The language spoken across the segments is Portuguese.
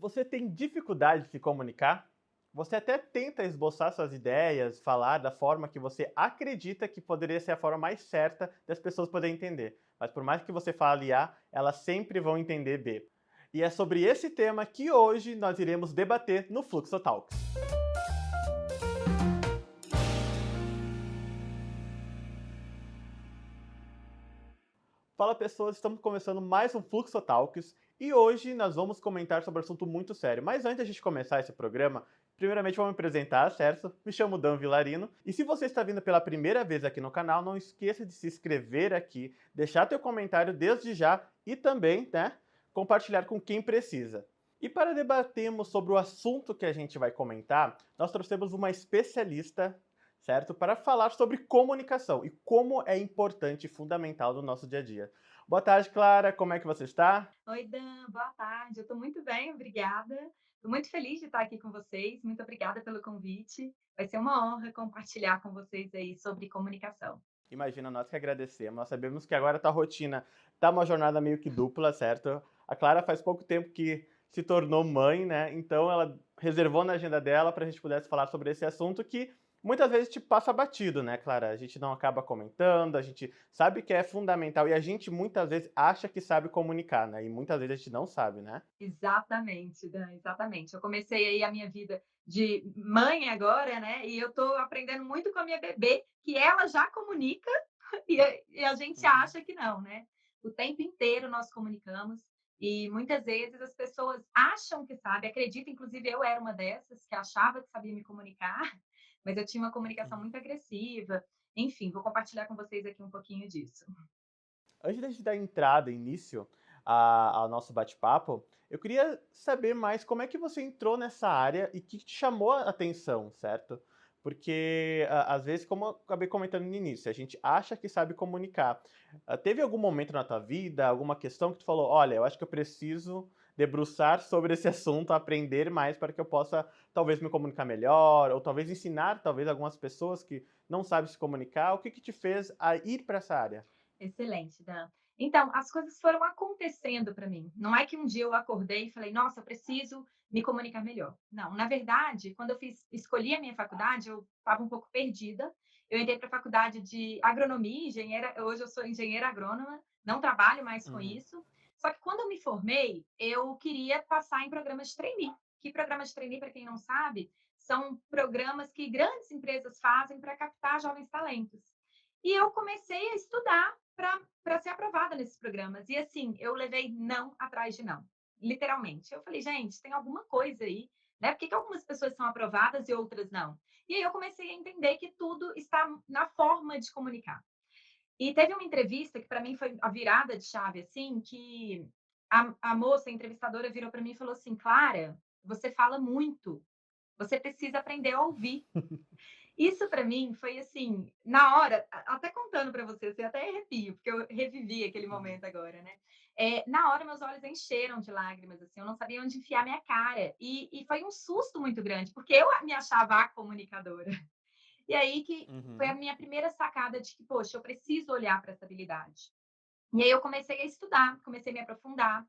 Você tem dificuldade de se comunicar? Você até tenta esboçar suas ideias, falar da forma que você acredita que poderia ser a forma mais certa das pessoas poderem entender. Mas por mais que você fale A, elas sempre vão entender B. E é sobre esse tema que hoje nós iremos debater no Fluxo Talks. Fala pessoas, estamos começando mais um Fluxo Talks e hoje nós vamos comentar sobre um assunto muito sério. Mas antes de a gente começar esse programa, primeiramente vou me apresentar, certo? Me chamo Dan Vilarino e se você está vindo pela primeira vez aqui no canal, não esqueça de se inscrever aqui, deixar teu comentário desde já e também, né, compartilhar com quem precisa. E para debatermos sobre o assunto que a gente vai comentar, nós trouxemos uma especialista, certo? Para falar sobre comunicação e como é importante e fundamental no nosso dia a dia. Boa tarde, Clara. Como é que você está? Oi, Dan, boa tarde. Eu estou muito bem, obrigada. Estou muito feliz de estar aqui com vocês. Muito obrigada pelo convite. Vai ser uma honra compartilhar com vocês aí sobre comunicação. Imagina, nós que agradecemos. Nós sabemos que agora a tua rotina tá uma jornada meio que dupla, certo? A Clara faz pouco tempo que se tornou mãe, né? Então ela reservou na agenda dela para a gente pudesse falar sobre esse assunto que muitas vezes te passa batido, né, Clara? A gente não acaba comentando, a gente sabe que é fundamental e a gente muitas vezes acha que sabe comunicar, né? E muitas vezes a gente não sabe, né? Exatamente, Dan, exatamente. Eu comecei aí a minha vida de mãe agora, né? E eu estou aprendendo muito com a minha bebê, que ela já comunica e a gente Uhum. acha que não, né? O tempo inteiro nós comunicamos e muitas vezes as pessoas acham que sabe, acredito, inclusive eu era uma dessas que achava que sabia me comunicar, mas eu tinha uma comunicação Uhum. muito agressiva. Enfim, vou compartilhar com vocês aqui um pouquinho disso. Antes da gente dar entrada, início ao nosso bate-papo, eu queria saber mais como é que você entrou nessa área e o que te chamou a atenção, certo? Porque às vezes, como eu acabei comentando no início, a gente acha que sabe comunicar. Teve algum momento na tua vida, alguma questão que tu falou, olha, eu acho que eu preciso debruçar sobre esse assunto, aprender mais para que eu possa talvez me comunicar melhor, ou talvez ensinar talvez algumas pessoas que não sabem se comunicar. O que que te fez a ir para essa área? Excelente, Dan. Então, as coisas foram acontecendo para mim. Não é que um dia eu acordei e falei, nossa, eu preciso me comunicar melhor. Não, na verdade, quando eu escolhi a minha faculdade, eu estava um pouco perdida. Eu entrei para a faculdade de agronomia, engenheira. Hoje eu sou engenheira agrônoma, não trabalho mais com Uhum. isso. Só que quando eu me formei, eu queria passar em programas de trainee. Que programas de trainee, para quem não sabe, são programas que grandes empresas fazem para captar jovens talentos. E eu comecei a estudar para ser aprovada nesses programas. E assim, eu levei não atrás de não, literalmente. Eu falei, gente, tem alguma coisa aí, né? Por que, que algumas pessoas são aprovadas e outras não? E aí eu comecei a entender que tudo está na forma de comunicar. E teve uma entrevista que para mim foi a virada de chave, assim, que a moça, a entrevistadora, virou para mim e falou assim: Clara, você fala muito, você precisa aprender a ouvir. Isso para mim foi assim, na hora, até contando para você, você até arrepio, porque eu revivi aquele Uhum. momento agora, né? Na hora, meus olhos encheram de lágrimas, assim, eu não sabia onde enfiar minha cara. E foi um susto muito grande, porque eu me achava a comunicadora. E aí que foi a Uhum. minha primeira sacada de que, poxa, eu preciso olhar para essa habilidade. E aí eu comecei a estudar, comecei a me aprofundar.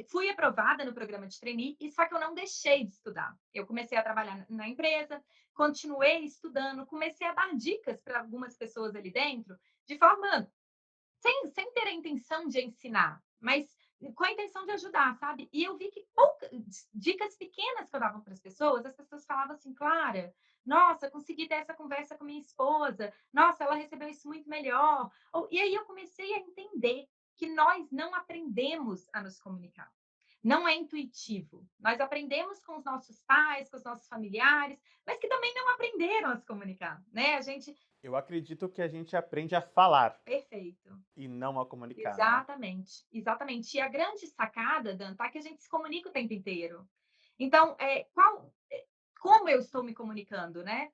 Fui aprovada no programa de trainee, e só que eu não deixei de estudar. Eu comecei a trabalhar na empresa, continuei estudando, comecei a dar dicas para algumas pessoas ali dentro, de forma sem ter a intenção de ensinar, mas com a intenção de ajudar, sabe? E eu vi que poucas dicas pequenas que eu dava para as pessoas falavam assim, Clara, nossa, consegui ter essa conversa com minha esposa, nossa, ela recebeu isso muito melhor. E aí eu comecei a entender que nós não aprendemos a nos comunicar. Não é intuitivo. Nós aprendemos com os nossos pais, com os nossos familiares, mas que também não aprenderam a se comunicar, né? A gente, Eu acredito que a gente aprende a falar perfeito. e não a comunicar, né? Exatamente, exatamente. E a grande sacada, Dan, tá que a gente se comunica o tempo inteiro. Então, como eu estou me comunicando, né?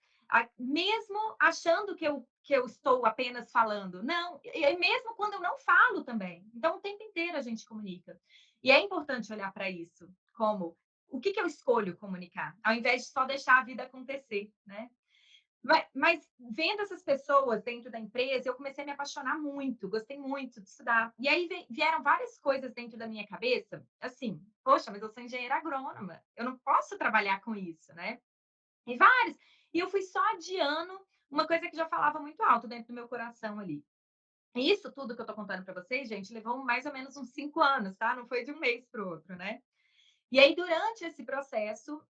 Mesmo achando que eu estou apenas falando. Não, e mesmo quando eu não falo também. Então, o tempo inteiro a gente comunica. E é importante olhar para isso, como o que eu escolho comunicar, ao invés de só deixar a vida acontecer, né? Mas vendo essas pessoas dentro da empresa, eu comecei a me apaixonar muito, gostei muito de estudar. E aí vieram várias coisas dentro da minha cabeça, assim, poxa, mas eu sou engenheira agrônoma, eu não posso trabalhar com isso, né? E vários. E eu fui só adiando uma coisa que já falava muito alto dentro do meu coração ali. E isso tudo que eu tô contando para vocês, gente, levou mais ou menos uns 5 anos, tá? Não foi de um mês para o outro, né? E aí, durante esse processo,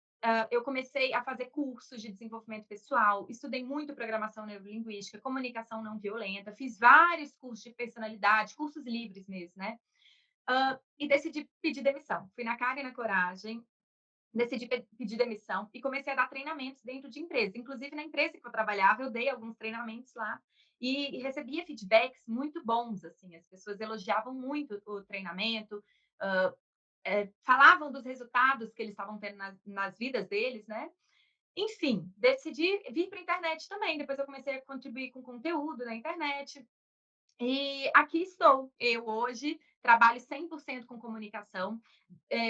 eu comecei a fazer cursos de desenvolvimento pessoal, estudei muito programação neurolinguística, comunicação não violenta, fiz vários cursos de personalidade, cursos livres mesmo, né? E decidi pedir demissão. Fui na cara e na coragem, decidi pedir demissão e comecei a dar treinamentos dentro de empresa. Inclusive, na empresa que eu trabalhava, eu dei alguns treinamentos lá e recebia feedbacks muito bons, assim, as pessoas elogiavam muito o treinamento, uh, falavam dos resultados que eles estavam tendo nas vidas deles, né? Enfim, decidi vir para a internet também. Depois eu comecei a contribuir com conteúdo na internet. E aqui estou. Eu hoje trabalho 100% com comunicação.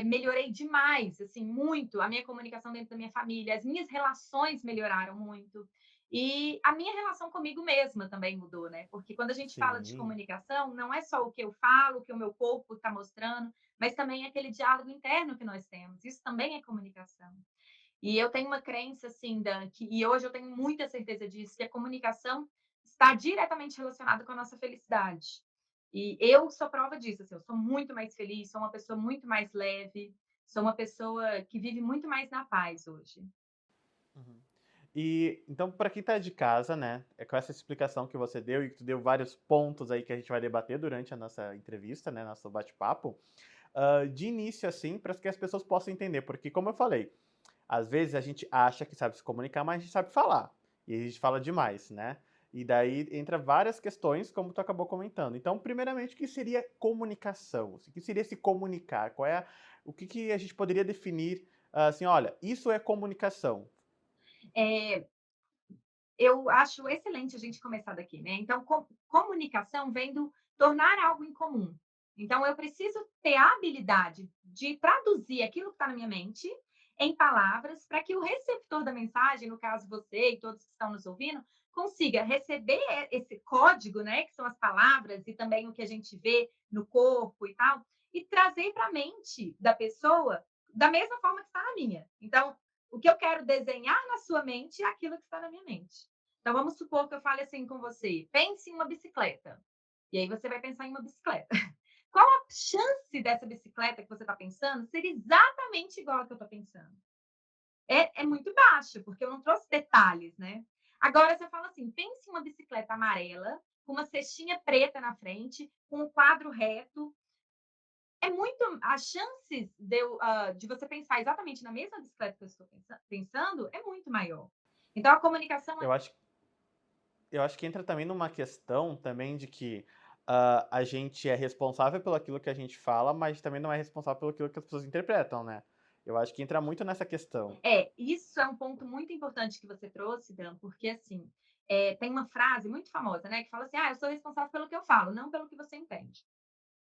Melhorei demais, assim, muito a minha comunicação dentro da minha família. As minhas relações melhoraram muito. E a minha relação comigo mesma também mudou, né? Porque quando a gente fala de Sim, comunicação, não é só o que eu falo, o que o meu corpo está mostrando, mas também aquele diálogo interno que nós temos. Isso também é comunicação. E eu tenho uma crença, assim, e hoje eu tenho muita certeza disso, que a comunicação está diretamente relacionada com a nossa felicidade. E eu sou prova disso, assim, eu sou muito mais feliz, sou uma pessoa muito mais leve, sou uma pessoa que vive muito mais na paz hoje. uhum. E então, para quem está de casa, né, é com essa explicação que você deu e que tu deu vários pontos aí que a gente vai debater durante a nossa entrevista, né, nosso bate-papo, de início, assim, para que as pessoas possam entender, porque, como eu falei, às vezes a gente acha que sabe se comunicar, mas a gente sabe falar. E a gente fala demais, né? E daí entra várias questões, como tu acabou comentando. Então, primeiramente, o que seria comunicação? O que seria se comunicar? O que a gente poderia definir assim, olha, isso é comunicação? É, eu acho excelente a gente começar daqui, né? Então, comunicação vem do tornar algo em comum. Então, eu preciso ter a habilidade de traduzir aquilo que está na minha mente em palavras para que o receptor da mensagem, no caso você e todos que estão nos ouvindo, consiga receber esse código, né, que são as palavras e também o que a gente vê no corpo e tal, e trazer para a mente da pessoa da mesma forma que está na minha. Então, o que eu quero desenhar na sua mente é aquilo que está na minha mente. Então, vamos supor que eu fale assim com você: pense em uma bicicleta. E aí você vai pensar em uma bicicleta. Qual a chance dessa bicicleta que você está pensando ser exatamente igual a que eu estou pensando? É muito baixa, porque eu não trouxe detalhes, né? Agora você fala assim: pense em uma bicicleta amarela, com uma cestinha preta na frente, com um quadro reto. É muito. As chances de você pensar exatamente na mesma bicicleta que eu estou pensando é muito maior. Então, a comunicação Eu acho, eu acho que entra também numa questão também de que a gente é responsável pelo aquilo que a gente fala, mas também não é responsável pelo aquilo que as pessoas interpretam, né? Eu acho que entra muito nessa questão. isso é um ponto muito importante que você trouxe, Dan, porque assim, tem uma frase muito famosa, né, que fala assim: "Ah, eu sou responsável pelo que eu falo, não pelo que você entende".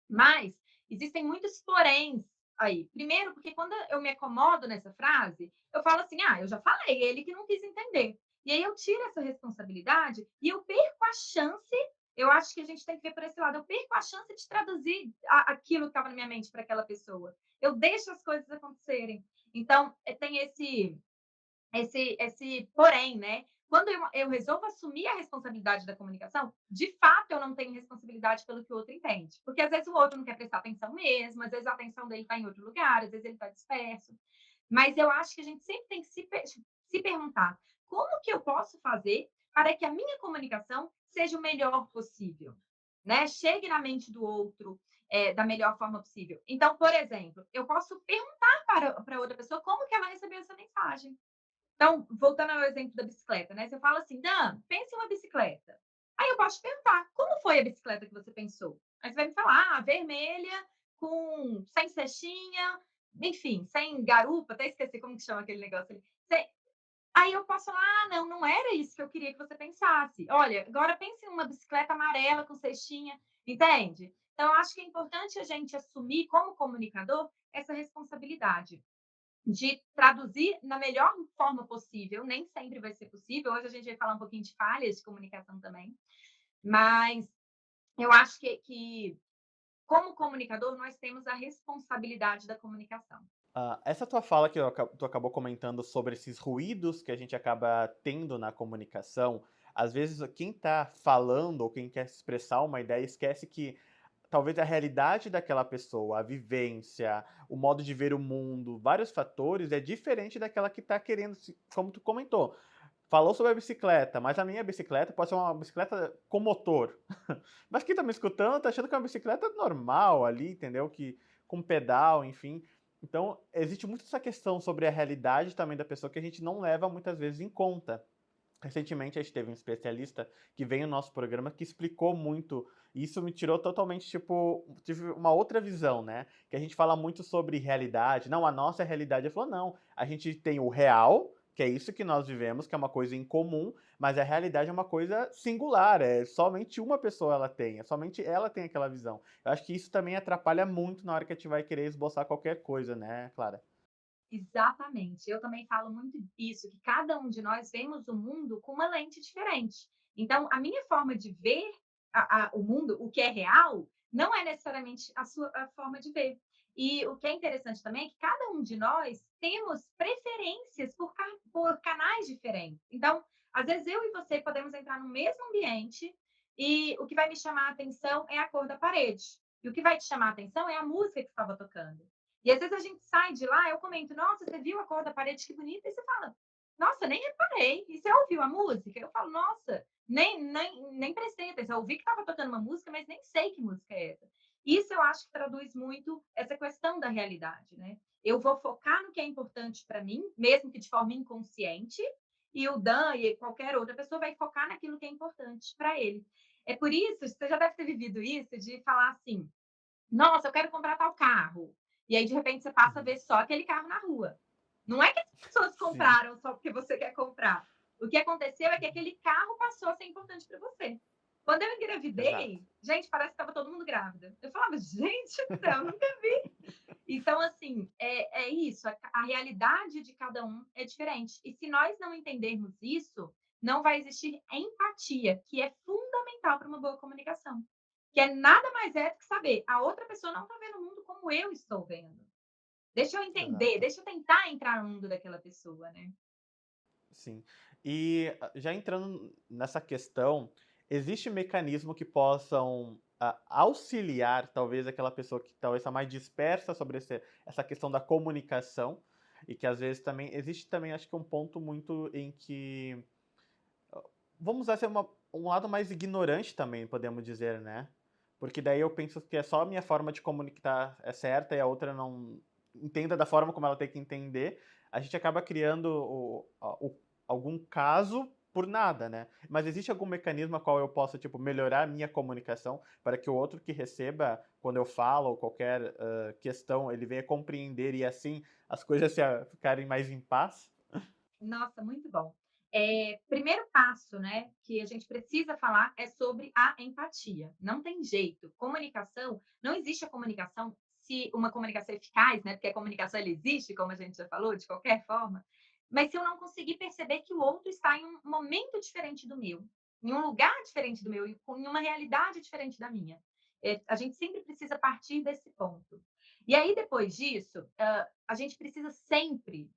Mas existem muitos poréns aí. Primeiro, porque quando eu me acomodo nessa frase, eu falo assim: "Ah, eu já falei, ele que não quis entender". E aí eu tiro essa responsabilidade e eu perco a chance. Eu acho que a gente tem que ver por esse lado. Eu perco a chance de traduzir aquilo que estava na minha mente para aquela pessoa. Eu deixo as coisas acontecerem. Então, tem esse porém, né? Quando eu resolvo assumir a responsabilidade da comunicação, de fato eu não tenho responsabilidade pelo que o outro entende. Porque às vezes o outro não quer prestar atenção mesmo, às vezes a atenção dele está em outro lugar, às vezes ele está disperso. Mas eu acho que a gente sempre tem que se perguntar: como que eu posso fazer para que a minha comunicação seja o melhor possível? Né? Chegue na mente do outro da melhor forma possível. Então, por exemplo, eu posso perguntar para outra pessoa como que ela recebeu essa mensagem. Então, voltando ao exemplo da bicicleta, né? Você fala assim: Dan, pense em uma bicicleta. Aí eu posso te perguntar: como foi a bicicleta que você pensou? Aí você vai me falar: vermelha, sem cestinha, enfim, sem garupa, até esqueci como que chama aquele negócio ali. Aí eu posso falar: ah, não, não era isso que eu queria que você pensasse. Olha, agora pense em uma bicicleta amarela com cestinha, entende? Então, eu acho que é importante a gente assumir, como comunicador, essa responsabilidade. de traduzir na melhor forma possível. Nem sempre vai ser possível. Hoje a gente vai falar um pouquinho de falhas de comunicação também. Mas eu acho que como comunicador, nós temos a responsabilidade da comunicação. Essa tua fala que tu acabou comentando sobre esses ruídos que a gente acaba tendo na comunicação, às vezes quem está falando ou quem quer expressar uma ideia esquece que talvez a realidade daquela pessoa, a vivência, o modo de ver o mundo, vários fatores é diferente daquela que está querendo, como tu comentou. Falou sobre a bicicleta, mas a minha bicicleta pode ser uma bicicleta com motor. Mas quem tá me escutando tá achando que é uma bicicleta normal ali, entendeu? Que com pedal, enfim. Então, existe muito essa questão sobre a realidade também da pessoa que a gente não leva muitas vezes em conta. Recentemente a gente teve um especialista que veio no nosso programa que explicou muito, e isso me tirou totalmente, tipo, tive uma outra visão, né? Que a gente fala muito sobre realidade, não, a nossa realidade. Ele falou, não, a gente tem o real, que é isso que nós vivemos, que é uma coisa em comum, mas a realidade é uma coisa singular, é somente uma pessoa ela tem, é somente ela tem aquela visão. Eu acho que isso também atrapalha muito na hora que a gente vai querer esboçar qualquer coisa, né, Clara? Exatamente. Eu também falo muito isso, que cada um de nós vemos o mundo com uma lente diferente. Então, a minha forma de ver o mundo, o que é real, não é necessariamente a sua a forma de ver. E o que é interessante também é que cada um de nós temos preferências por canais diferentes. Então, às vezes eu e você podemos entrar no mesmo ambiente e o que vai me chamar a atenção é a cor da parede. E o que vai te chamar a atenção é a música que estava tocando. E às vezes a gente sai de lá, eu comento, nossa, você viu a cor da parede, que bonita? E você fala, nossa, nem reparei. E você ouviu a música? Eu falo, nossa, nem prestei atenção. Eu ouvi que estava tocando uma música, mas nem sei que música é essa. Isso eu acho que traduz muito essa questão da realidade, né? Eu vou focar no que é importante para mim, mesmo que de forma inconsciente, e o Dan e qualquer outra pessoa vai focar naquilo que é importante para ele. É por isso, você já deve ter vivido isso, de falar assim, nossa, eu quero comprar tal carro. E aí, de repente, você passa a Uhum. ver só aquele carro na rua. Não é que as pessoas Sim, compraram só porque você quer comprar. O que aconteceu é que aquele carro passou a ser importante para você. Quando eu exato. engravidei, gente, parece que estava todo mundo grávida. Eu falava, gente do céu, nunca vi. Então, assim, é isso. A realidade de cada um é diferente. E se nós não entendermos isso, não vai existir empatia, que é fundamental para uma boa comunicação. Que é nada mais é do que saber, a outra pessoa não está vendo o mundo como eu estou vendo. Deixa eu entender, Exato. deixa eu tentar entrar no mundo daquela pessoa, né? Sim. E já entrando nessa questão, existe mecanismo que possam auxiliar talvez aquela pessoa que talvez está mais dispersa sobre essa questão da comunicação e que às vezes também existe também acho que um ponto muito em que vamos usar um lado mais ignorante também, podemos dizer, né? Porque daí eu penso que é só a minha forma de comunicar é certa e a outra não entenda da forma como ela tem que entender. A gente acaba criando algum caso por nada, né? Mas existe algum mecanismo a qual eu possa, tipo, melhorar a minha comunicação para que o outro que receba, quando eu falo ou qualquer questão, ele venha compreender e assim as coisas ficarem mais em paz? Nossa, muito bom. Primeiro passo, né, que a gente precisa falar é sobre a empatia. Não tem jeito. Comunicação, não existe a comunicação se uma comunicação eficaz, né? Porque a comunicação ela existe, como a gente já falou, de qualquer forma. Mas se eu não conseguir perceber que o outro está em um momento diferente do meu, em um lugar diferente do meu, em uma realidade diferente da minha. A gente sempre precisa partir desse ponto. E aí, depois disso, a gente precisa sempre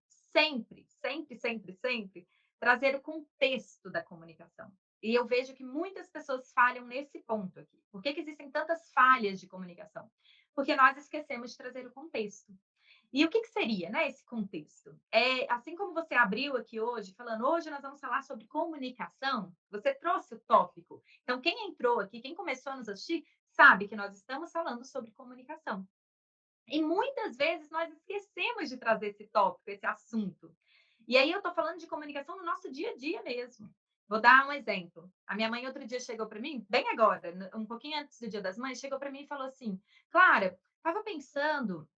trazer o contexto da comunicação. E eu vejo que muitas pessoas falham nesse ponto aqui. Por que existem tantas falhas de comunicação? Porque nós esquecemos de trazer o contexto. E o que seria, né, esse contexto? Assim como você abriu aqui hoje, falando, hoje nós vamos falar sobre comunicação, você trouxe o tópico. Então, quem entrou aqui, quem começou a nos assistir, sabe que nós estamos falando sobre comunicação. E muitas vezes nós esquecemos de trazer esse tópico, esse assunto. E aí eu estou falando de comunicação no nosso dia a dia mesmo. Vou dar um exemplo. A minha mãe outro dia chegou para mim, bem agora, um pouquinho antes do Dia das Mães, chegou para mim e falou assim: Clara, estava pensando,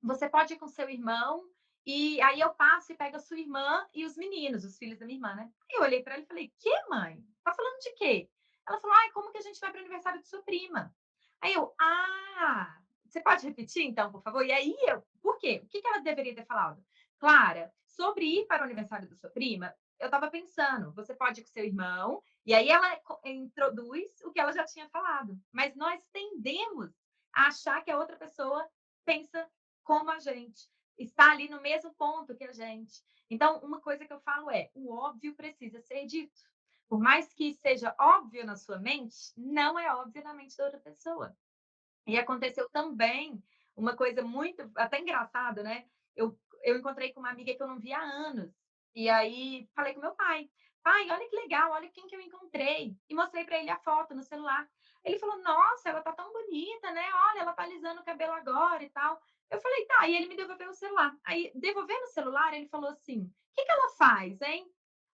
você pode ir com seu irmão e aí eu passo e pego a sua irmã e os meninos, os filhos da minha irmã, né? Aí eu olhei para ela e falei: Que, mãe? Tá falando de quê? Ela falou: Ai, como que a gente vai para o aniversário de sua prima? Aí eu: Ah, você pode repetir então, por favor? E aí por quê? O que que ela deveria ter falado? Clara, sobre ir para o aniversário da sua prima, eu estava pensando, você pode ir com seu irmão, e aí ela introduz o que ela já tinha falado. Mas nós tendemos a achar que a outra pessoa pensa como a gente, está ali no mesmo ponto que a gente. Então, uma coisa que eu falo é: o óbvio precisa ser dito. Por mais que seja óbvio na sua mente, não é óbvio na mente da outra pessoa. E aconteceu também uma coisa muito até engraçado, né, eu encontrei com uma amiga que eu não via há anos, e aí falei com meu pai: "Pai, olha que legal, olha quem que eu encontrei", e mostrei para ele a foto no celular. Ele falou: "Nossa, ela tá tão bonita, né, olha, ela tá alisando o cabelo agora e tal". Eu falei: "Tá", e ele me devolveu o celular. Aí, devolvendo o celular, ele falou assim: "Que ela faz, hein?".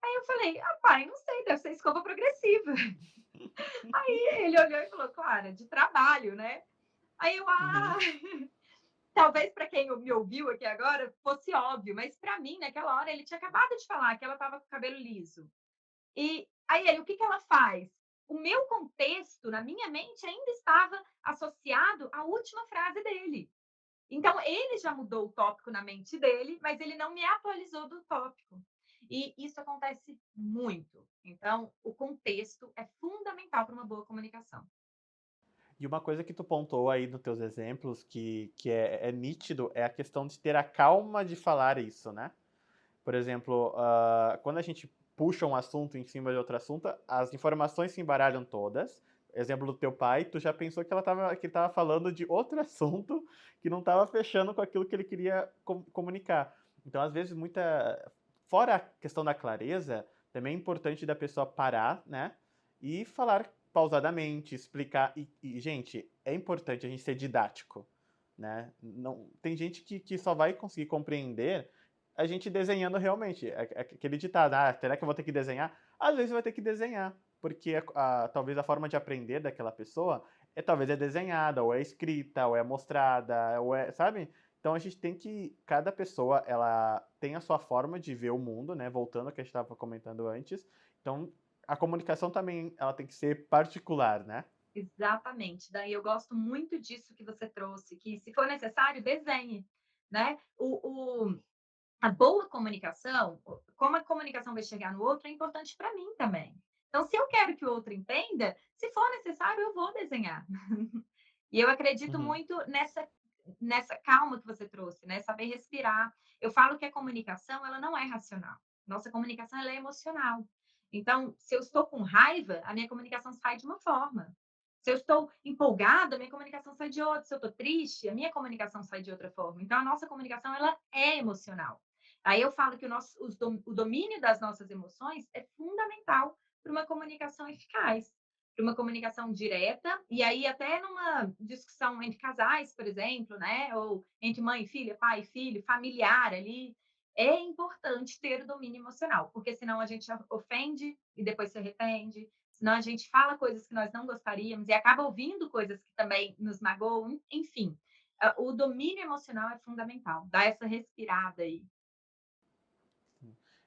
Aí eu falei: "Ah, pai, não sei, deve ser escova progressiva". Aí ele olhou e falou: "Clara, de trabalho, né". Aí eu: "Ah". Uhum. Talvez para quem me ouviu aqui agora fosse óbvio, mas para mim, naquela hora, ele tinha acabado de falar que ela estava com o cabelo liso. E aí ele: "O que que ela faz?". O meu contexto, na minha mente, ainda estava associado à última frase dele. Então ele já mudou o tópico na mente dele, mas ele não me atualizou do tópico. E isso acontece muito. Então, o contexto é fundamental para uma boa comunicação. E uma coisa que tu pontuou aí nos teus exemplos, que é nítido, é a questão de ter a calma de falar isso, né? Por exemplo, quando a gente puxa um assunto em cima de outro assunto, as informações se embaralham todas. Exemplo do teu pai, tu já pensou que que ele estava falando de outro assunto que não estava fechando com aquilo que ele queria comunicar. Então, às vezes, fora a questão da clareza, também é importante da pessoa parar, né? E falar pausadamente, explicar. Gente, é importante a gente ser didático, né? Não, tem gente que só vai conseguir compreender a gente desenhando realmente. É aquele ditado, será que eu vou ter que desenhar? Às vezes vai ter que desenhar, porque talvez a forma de aprender daquela pessoa talvez é desenhada, ou é escrita, ou é mostrada, ou é, sabe? Então a gente tem que, cada pessoa, ela tem a sua forma de ver o mundo, né? Voltando ao que a gente estava comentando antes. Então a comunicação também, ela tem que ser particular, né? Exatamente. Daí eu gosto muito disso que você trouxe, que se for necessário, desenhe, né? A boa comunicação, como a comunicação vai chegar no outro, é importante para mim também. Então, se eu quero que o outro entenda, se for necessário, eu vou desenhar. E eu acredito Uhum. muito nessa calma que você trouxe, né? Saber respirar. Eu falo que a comunicação, ela não é racional. Nossa comunicação, ela é emocional. Então, se eu estou com raiva, a minha comunicação sai de uma forma. Se eu estou empolgada, a minha comunicação sai de outra. Se eu estou triste, a minha comunicação sai de outra forma. Então, a nossa comunicação, ela é emocional. Aí eu falo que o domínio das nossas emoções é fundamental para uma comunicação eficaz, para uma comunicação direta, e aí até numa discussão entre casais, por exemplo, né? Ou entre mãe e filha, pai e filho, familiar ali, é importante ter o domínio emocional, porque senão a gente ofende e depois se arrepende, senão a gente fala coisas que nós não gostaríamos e acaba ouvindo coisas que também nos magoam, enfim. O domínio emocional é fundamental, dá essa respirada aí.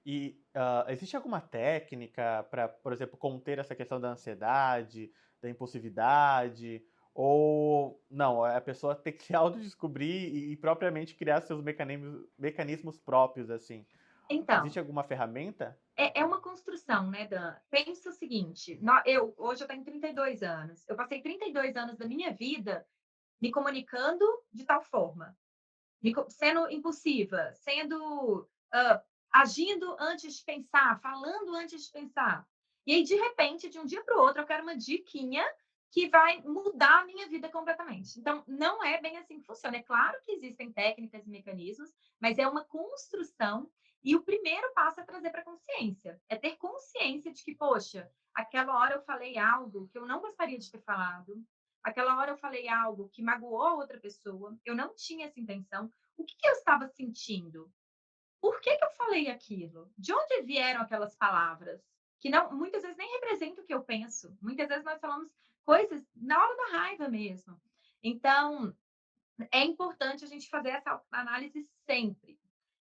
E existe alguma técnica para, por exemplo, conter essa questão da ansiedade, da impulsividade? Ou não, a pessoa tem que se autodescobrir e propriamente criar seus mecanismos próprios, assim. Então, Existe alguma ferramenta? é uma construção, né, Dan? Pensa o seguinte, hoje eu tenho 32 anos, eu passei 32 anos da minha vida me comunicando de tal forma, sendo impulsiva, agindo antes de pensar, falando antes de pensar. E aí, de repente, de um dia para o outro, eu quero uma diquinha que vai mudar a minha vida completamente. Então, não é bem assim que funciona. É claro que existem técnicas e mecanismos, mas é uma construção. E o primeiro passo é trazer para a consciência. É ter consciência de que, poxa, aquela hora eu falei algo que eu não gostaria de ter falado. Aquela hora eu falei algo que magoou a outra pessoa. Eu não tinha essa intenção. O que que eu estava sentindo? Por que que eu falei aquilo? De onde vieram aquelas palavras? Que não, muitas vezes nem representam o que eu penso. Muitas vezes nós falamos coisas na hora da raiva mesmo. Então, é importante a gente fazer essa análise sempre.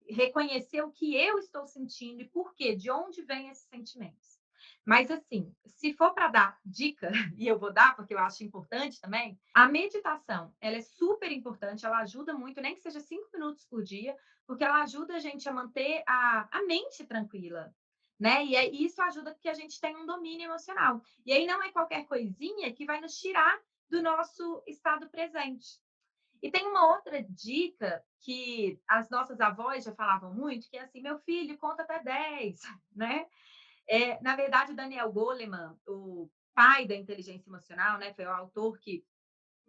Reconhecer o que eu estou sentindo e por quê, de onde vêm esses sentimentos. Mas assim, se for para dar dica, e eu vou dar porque eu acho importante também, a meditação, ela é super importante, ela ajuda muito, nem que seja 5 minutos por dia, porque ela ajuda a gente a manter a mente tranquila, né? E isso ajuda que a gente tenha um domínio emocional. E aí não é qualquer coisinha que vai nos tirar do nosso estado presente. E tem uma outra dica que as nossas avós já falavam muito, que é assim: meu filho, conta até 10, né? Na verdade, o Daniel Goleman, o pai da inteligência emocional, né, foi o autor que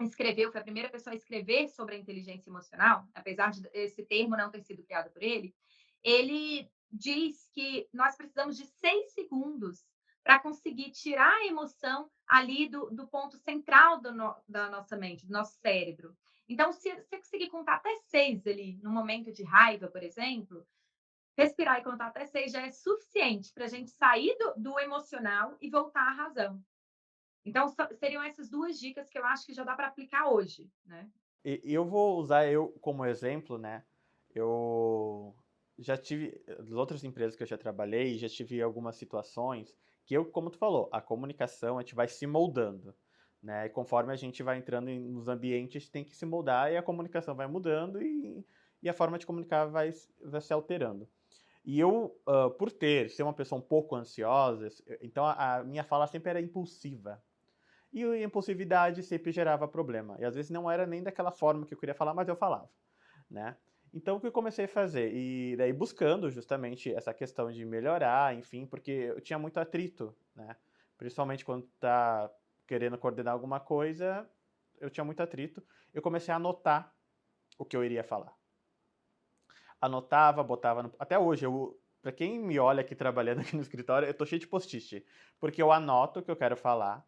escreveu, foi a primeira pessoa a escrever sobre a inteligência emocional, apesar de esse termo não ter sido criado por ele. Ele diz que nós precisamos de 6 segundos para conseguir tirar a emoção ali do ponto central da nossa mente, do nosso cérebro. Então, se você conseguir contar até 6 ali, no momento de raiva, por exemplo, respirar e contar até 6 já é suficiente para a gente sair do emocional e voltar à razão. Então, seriam essas 2 dicas que eu acho que já dá para aplicar hoje, né? E eu vou usar eu como exemplo, né? Eu já tive, das outras empresas que eu já trabalhei, já tive algumas situações que eu, como tu falou, a comunicação a gente vai se moldando, né? E conforme a gente vai entrando nos ambientes, tem que se moldar e a comunicação vai mudando e a forma de comunicar vai se alterando. E eu, por ser uma pessoa um pouco ansiosa, então a minha fala sempre era impulsiva. E a impulsividade sempre gerava problema. E às vezes não era nem daquela forma que eu queria falar, mas eu falava, né? Então o que eu comecei a fazer? E daí buscando justamente essa questão de melhorar, enfim, porque eu tinha muito atrito, né? Principalmente quando tá querendo coordenar alguma coisa, eu tinha muito atrito. Eu comecei a anotar o que eu iria falar. Anotava, botava no... Até hoje, para quem me olha aqui trabalhando aqui no escritório, eu tô cheio de post-it, porque eu anoto o que eu quero falar,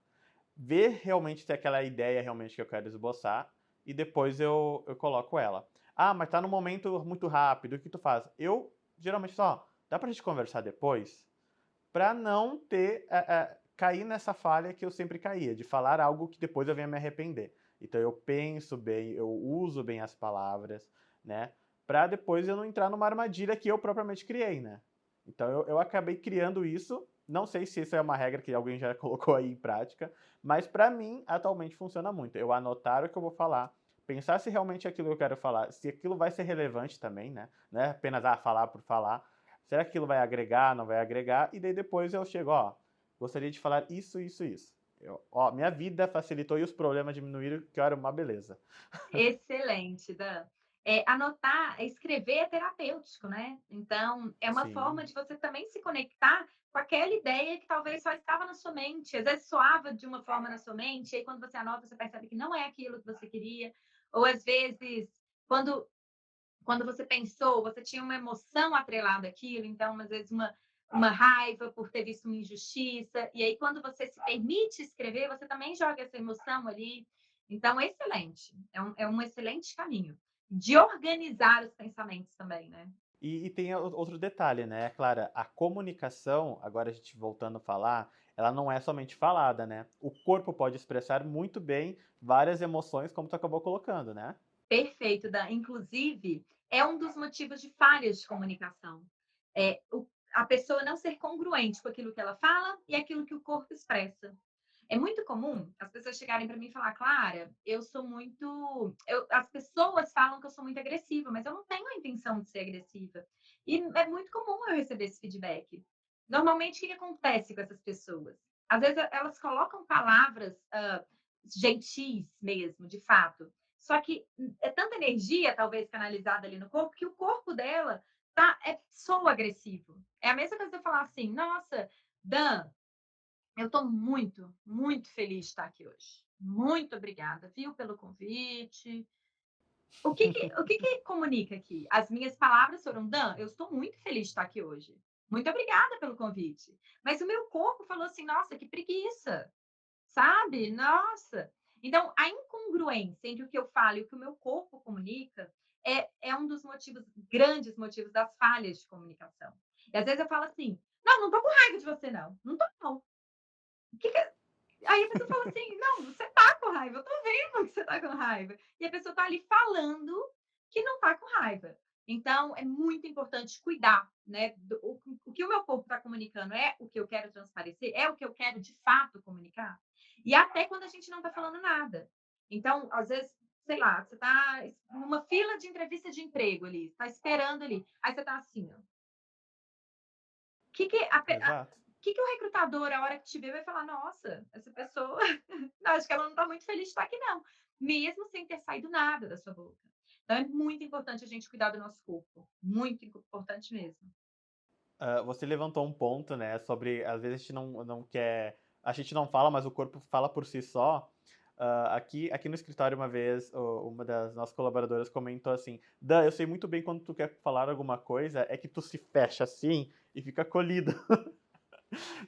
ver realmente se é aquela ideia realmente que eu quero esboçar e depois eu coloco ela. Ah, mas tá num momento muito rápido, o que tu faz? Eu geralmente só, dá pra gente conversar depois? Pra não ter, cair nessa falha que eu sempre caía, de falar algo que depois eu venha me arrepender. Então eu penso bem, eu uso bem as palavras, né? Pra depois eu não entrar numa armadilha que eu propriamente criei, né? Então eu acabei criando isso. Não sei se isso é uma regra que alguém já colocou aí em prática, mas pra mim atualmente funciona muito. Eu anotar o que eu vou falar, pensar se realmente é aquilo que eu quero falar, se aquilo vai ser relevante também, né? Não é apenas falar por falar. Será que aquilo vai agregar, não vai agregar? E daí depois eu chego, ó, gostaria de falar isso, isso, isso. Ó, minha vida facilitou e os problemas diminuíram, que era uma beleza. Excelente, Dan. Anotar, escrever é terapêutico, né? Então, é uma forma Sim. de você também se conectar com aquela ideia que talvez só estava na sua mente. Às vezes soava de uma forma na sua mente, e aí quando você anota, você percebe que não é aquilo que você queria. Ou às vezes, quando quando você pensou, você tinha uma emoção atrelada àquilo, então, às vezes, uma raiva por ter visto uma injustiça, e aí, quando você se permite escrever, você também joga essa emoção ali. Então, excelente, é um excelente caminho de organizar os pensamentos também, né? E tem outro detalhe, né? Claro, a comunicação, agora a gente voltando a falar, ela não é somente falada, né? O corpo pode expressar muito bem várias emoções, como tu acabou colocando, né? Perfeito, Dan. Inclusive, é um dos motivos de falhas de comunicação. A pessoa não ser congruente com aquilo que ela fala e aquilo que o corpo expressa. É muito comum as pessoas chegarem para mim e falar, Clara, eu sou muito. As pessoas falam que eu sou muito agressiva, mas eu não tenho a intenção de ser agressiva. E é muito comum eu receber esse feedback. Normalmente, o que acontece com essas pessoas? Às vezes, elas colocam palavras gentis mesmo, de fato. Só que é tanta energia, talvez, canalizada ali no corpo, que o corpo dela soa agressivo. É a mesma coisa de eu falar assim, nossa, Dan, eu estou muito, muito feliz de estar aqui hoje. Muito obrigada, viu, pelo convite. O que que comunica aqui? As minhas palavras foram, Dan, eu estou muito feliz de estar aqui hoje. Muito obrigada pelo convite. Mas o meu corpo falou assim, nossa, que preguiça, sabe? Nossa. Então, a incongruência entre o que eu falo e o que o meu corpo comunica é um dos motivos, grandes motivos das falhas de comunicação. E às vezes eu falo assim, não, não tô com raiva de você, não. Não tô, não. O que que Aí a pessoa fala assim: "Não, você tá com raiva, eu tô vendo que você tá com raiva". E a pessoa tá ali falando que não tá com raiva. Então é muito importante cuidar, né, o o que o meu corpo está comunicando é o que eu quero transparecer? É o que eu quero de fato comunicar? E até quando a gente não está falando nada. Então, às vezes, sei lá, você está numa fila de entrevista de emprego ali, está esperando ali, aí você está assim, ó. Que que a pe a Exato. que o recrutador, a hora que te ver, vai falar: "Nossa, essa pessoa, acho que ela não está muito feliz de estar aqui não", mesmo sem ter saído nada da sua boca. Então é muito importante a gente cuidar do nosso corpo, muito importante mesmo. Você levantou um ponto, né, sobre às vezes a gente não quer, a gente não fala, mas o corpo fala por si só. Aqui no escritório uma vez, uma das nossas colaboradoras comentou assim: Dan, eu sei muito bem quando tu quer falar alguma coisa, é que tu se fecha assim e fica colhido.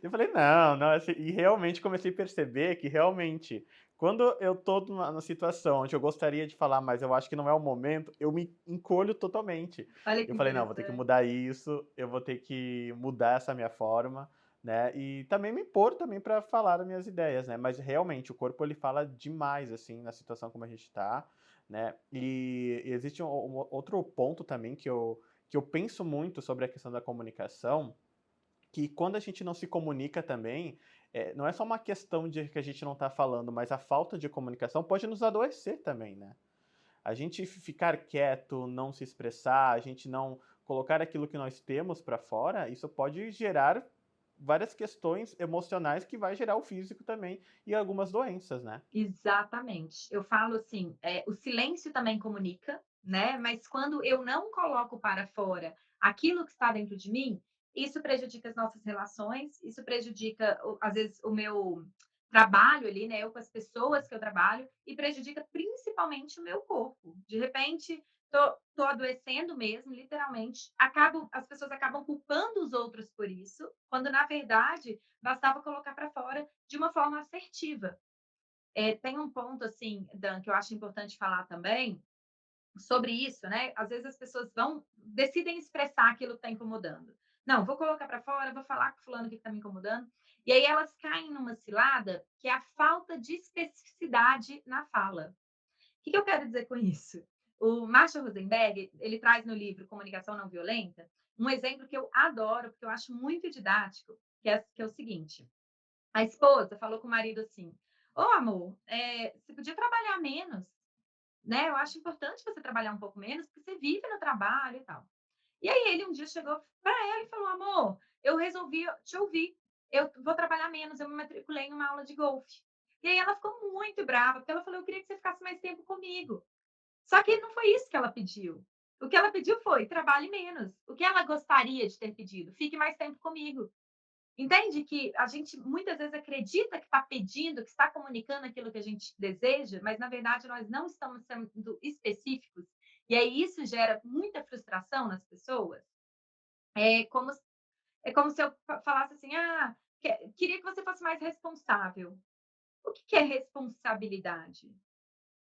Eu falei, não, não, assim, e realmente comecei a perceber que realmente, quando eu tô numa situação onde eu gostaria de falar, mas eu acho que não é o momento, eu me encolho totalmente. Olha que Eu falei, não, vou ter que interessante. mudar isso, eu vou ter que mudar essa minha forma, né? E também me impor também para falar as minhas ideias, né? Mas realmente o corpo ele fala demais assim na situação como a gente tá, né? E existe outro ponto também que eu penso muito sobre a questão da comunicação, que quando a gente não se comunica também, não é só uma questão de que a gente não está falando, mas a falta de comunicação pode nos adoecer também, né? A gente ficar quieto, não se expressar, a gente não colocar aquilo que nós temos para fora, isso pode gerar várias questões emocionais que vai gerar o físico também e algumas doenças, né? Exatamente. Eu falo assim, o silêncio também comunica, né, mas quando eu não coloco para fora aquilo que está dentro de mim, isso prejudica as nossas relações, isso prejudica o às vezes o meu trabalho ali, né, eu com as pessoas que eu trabalho, e prejudica principalmente o meu corpo. De repente, tô adoecendo mesmo, literalmente, acabo as pessoas acabam culpando os outros por isso, quando na verdade bastava colocar para fora de uma forma assertiva. Tem um ponto, assim, Dan, que eu acho importante falar também, sobre isso, né? Às vezes as pessoas decidem expressar aquilo que está incomodando. Não, vou colocar para fora, vou falar com fulano o que está me incomodando. E aí elas caem numa cilada que é a falta de especificidade na fala. O que que eu quero dizer com isso? O Marshall Rosenberg, ele traz no livro Comunicação Não Violenta um exemplo que eu adoro, porque eu acho muito didático, que é o seguinte: a esposa falou com o marido assim: "Ô amor, você podia trabalhar menos, né? Eu acho importante você trabalhar um pouco menos, porque você vive no trabalho e tal". E aí ele um dia chegou para ela e falou: "Amor, eu resolvi te ouvir. Eu vou trabalhar menos, eu me matriculei em uma aula de golfe". E aí ela ficou muito brava, porque ela falou: "Eu queria que você ficasse mais tempo comigo". Só que não foi isso que ela pediu. O que ela pediu foi: trabalhe menos. O que ela gostaria de ter pedido? Fique mais tempo comigo. Entende que a gente muitas vezes acredita que está pedindo, que está comunicando aquilo que a gente deseja, mas na verdade nós não estamos sendo específicos, e aí isso gera muita frustração nas pessoas. É como, é como se eu falasse assim: ah, queria que você fosse mais responsável. O que que é responsabilidade?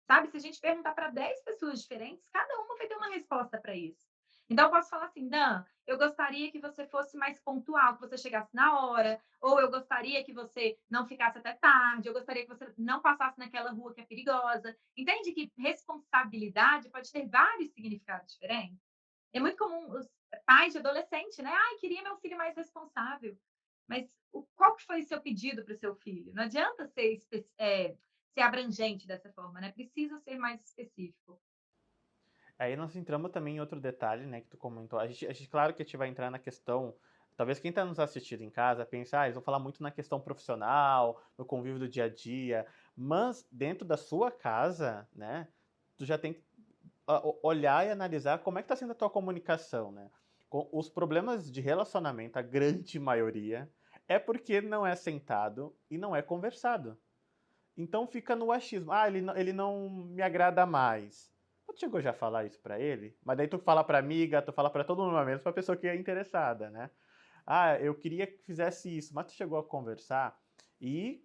Sabe, se a gente perguntar para 10 pessoas diferentes, cada uma vai ter uma resposta para isso. Então eu posso falar assim: "Dan, eu gostaria que você fosse mais pontual, que você chegasse na hora", ou "eu gostaria que você não ficasse até tarde", "eu gostaria que você não passasse naquela rua que é perigosa". Entende que responsabilidade pode ter vários significados diferentes? É muito comum os pais de adolescente, né: "Ai, queria meu filho mais responsável". Mas qual que foi o seu pedido para o seu filho? Não adianta ser abrangente dessa forma, né, precisa ser mais específico. Aí nós entramos também em outro detalhe, né, que tu comentou. A gente, claro que a gente vai entrar na questão. Talvez quem está nos assistindo em casa pense, eles vão falar muito na questão profissional, no convívio do dia a dia. Mas dentro da sua casa, né, tu já tem que olhar e analisar como é que está sendo a tua comunicação, né? Os problemas de relacionamento, a grande maioria, é porque não é sentado e não é conversado. Então fica no achismo. Ele não me agrada mais. Tu chegou já a falar isso pra ele? Mas daí tu fala pra amiga, tu fala pra todo mundo, mesmo pra pessoa que é interessada, né? Ah, eu queria que fizesse isso, mas tu chegou a conversar. E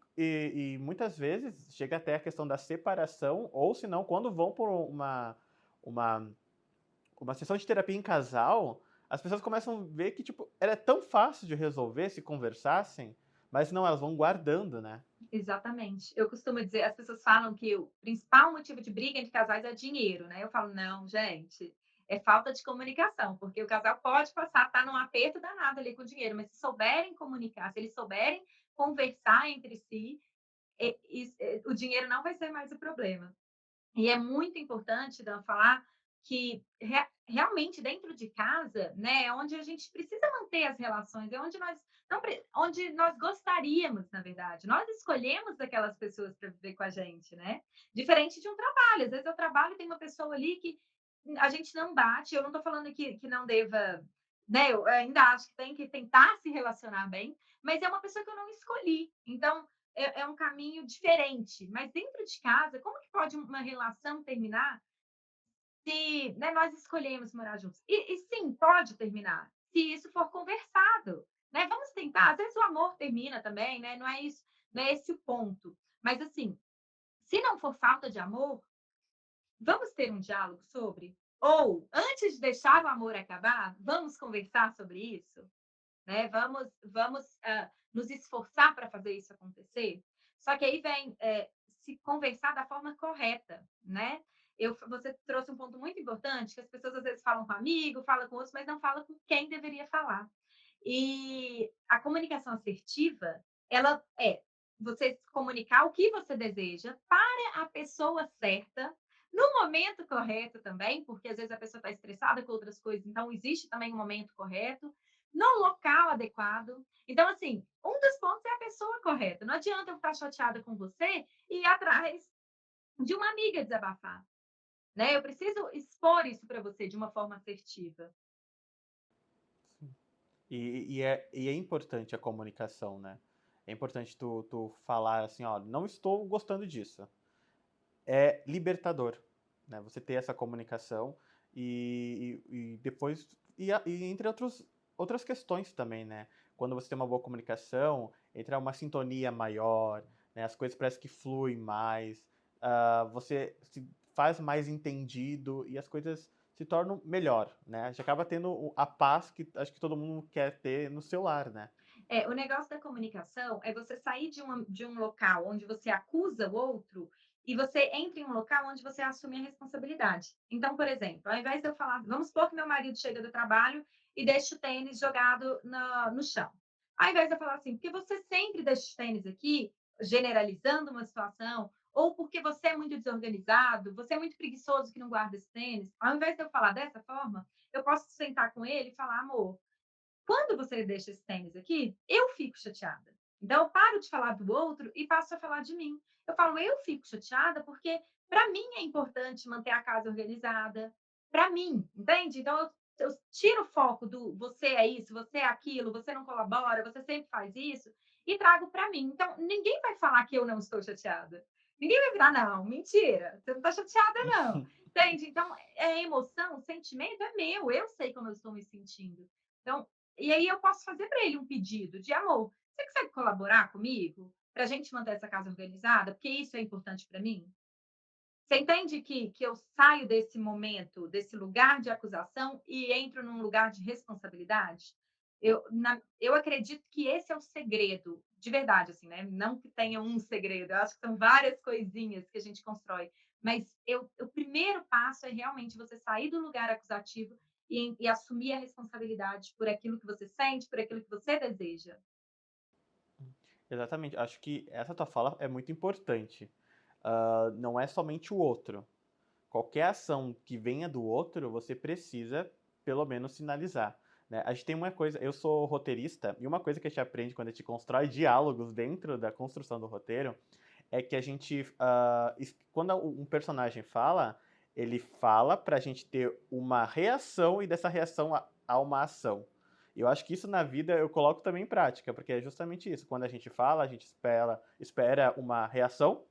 muitas vezes chega até a questão da separação, ou se não, quando vão por uma, uma sessão de terapia em casal, as pessoas começam a ver que, tipo, era tão fácil de resolver se conversassem, mas não, elas vão guardando, né? Exatamente. Eu costumo dizer, as pessoas falam que o principal motivo de briga entre casais é dinheiro, né, eu falo: "Não, gente, é falta de comunicação, porque o casal pode passar, tá num aperto danado ali com o dinheiro, mas se souberem comunicar, se eles souberem conversar entre si, o dinheiro não vai ser mais o problema. E é muito importante, Dan, falar que realmente dentro de casa, né, é onde a gente precisa manter as relações, é onde nós não, onde nós gostaríamos, na verdade. Nós escolhemos aquelas pessoas para viver com a gente, né? Diferente de um trabalho. Às vezes eu trabalho e tem uma pessoa ali que a gente não bate. Eu não estou falando que não deva, né? Eu ainda acho que tem que tentar se relacionar bem, mas é uma pessoa que eu não escolhi. Então, é um caminho diferente. Mas dentro de casa, como que pode uma relação terminar se, né, nós escolhemos morar juntos? E sim, pode terminar, se isso for conversado. Né? Vamos tentar. Às vezes o amor termina também, né? Não é isso, não é esse o ponto. Mas assim, se não for falta de amor, vamos ter um diálogo sobre? Ou, antes de deixar o amor acabar, vamos conversar sobre isso? Né? Vamos nos esforçar para fazer isso acontecer. Só que aí vem se conversar da forma correta, né? Você trouxe um ponto muito importante, que as pessoas às vezes falam com um amigo, falam com outros, mas não falam com quem deveria falar. E a comunicação assertiva, ela é você comunicar o que você deseja para a pessoa certa, no momento correto também, porque às vezes a pessoa está estressada com outras coisas, então existe também um momento correto, no local adequado. Então, assim, um dos pontos é a pessoa correta. Não adianta eu estar chateada com você e ir atrás de uma amiga desabafar, né? Eu preciso expor isso para você de uma forma assertiva. E é importante a comunicação, né? É importante tu falar assim, ó, não estou gostando disso. É libertador, né? Você ter essa comunicação e depois e entre outras questões também, né? Quando você tem uma boa comunicação, entra uma sintonia maior, né? As coisas parecem que fluem mais, você se faz mais entendido e as coisas se tornam melhor, né? A gente acaba tendo a paz que acho que todo mundo quer ter no seu lar, né? O negócio da comunicação é você sair de um local onde você acusa o outro e você entra em um local onde você assume a responsabilidade. Então, por exemplo, ao invés de eu falar, vamos supor que meu marido chega do trabalho e deixa o tênis jogado no chão. Ao invés de eu falar assim, porque você sempre deixa o tênis aqui, generalizando uma situação, ou porque você é muito desorganizado, você é muito preguiçoso que não guarda esse tênis, ao invés de eu falar dessa forma, eu posso sentar com ele e falar, amor, quando você deixa esse tênis aqui, eu fico chateada. Então, eu paro de falar do outro e passo a falar de mim. Eu falo, eu fico chateada porque, para mim, é importante manter a casa organizada. Para mim, entende? Então, eu tiro o foco do você é isso, você é aquilo, você não colabora, você sempre faz isso, e trago para mim. Então, ninguém vai falar que eu não estou chateada. Ninguém vai virar, não, mentira, você não está chateada, não. Entende? Então, emoção, o sentimento é meu, eu sei como eu estou me sentindo. Então, e aí eu posso fazer para ele um pedido de amor. Você consegue colaborar comigo para a gente manter essa casa organizada? Porque isso é importante para mim. Você entende que eu saio desse momento, desse lugar de acusação e entro num lugar de responsabilidade? Eu acredito que esse é o segredo, de verdade, assim, né? Não que tenha um segredo, eu acho que são várias coisinhas que a gente constrói. Mas o primeiro passo é realmente você sair do lugar acusativo e assumir a responsabilidade por aquilo que você sente, por aquilo que você deseja. Exatamente. Acho que essa tua fala é muito importante. Não é somente o outro. Qualquer ação que venha do outro, você precisa, pelo menos, sinalizar. Né? A gente tem uma coisa, eu sou roteirista, e uma coisa que a gente aprende quando a gente constrói diálogos dentro da construção do roteiro é que a gente, quando um personagem fala, ele fala pra gente ter uma reação e dessa reação a uma ação. E eu acho que isso na vida eu coloco também em prática, porque é justamente isso. Quando a gente fala, a gente espera uma reação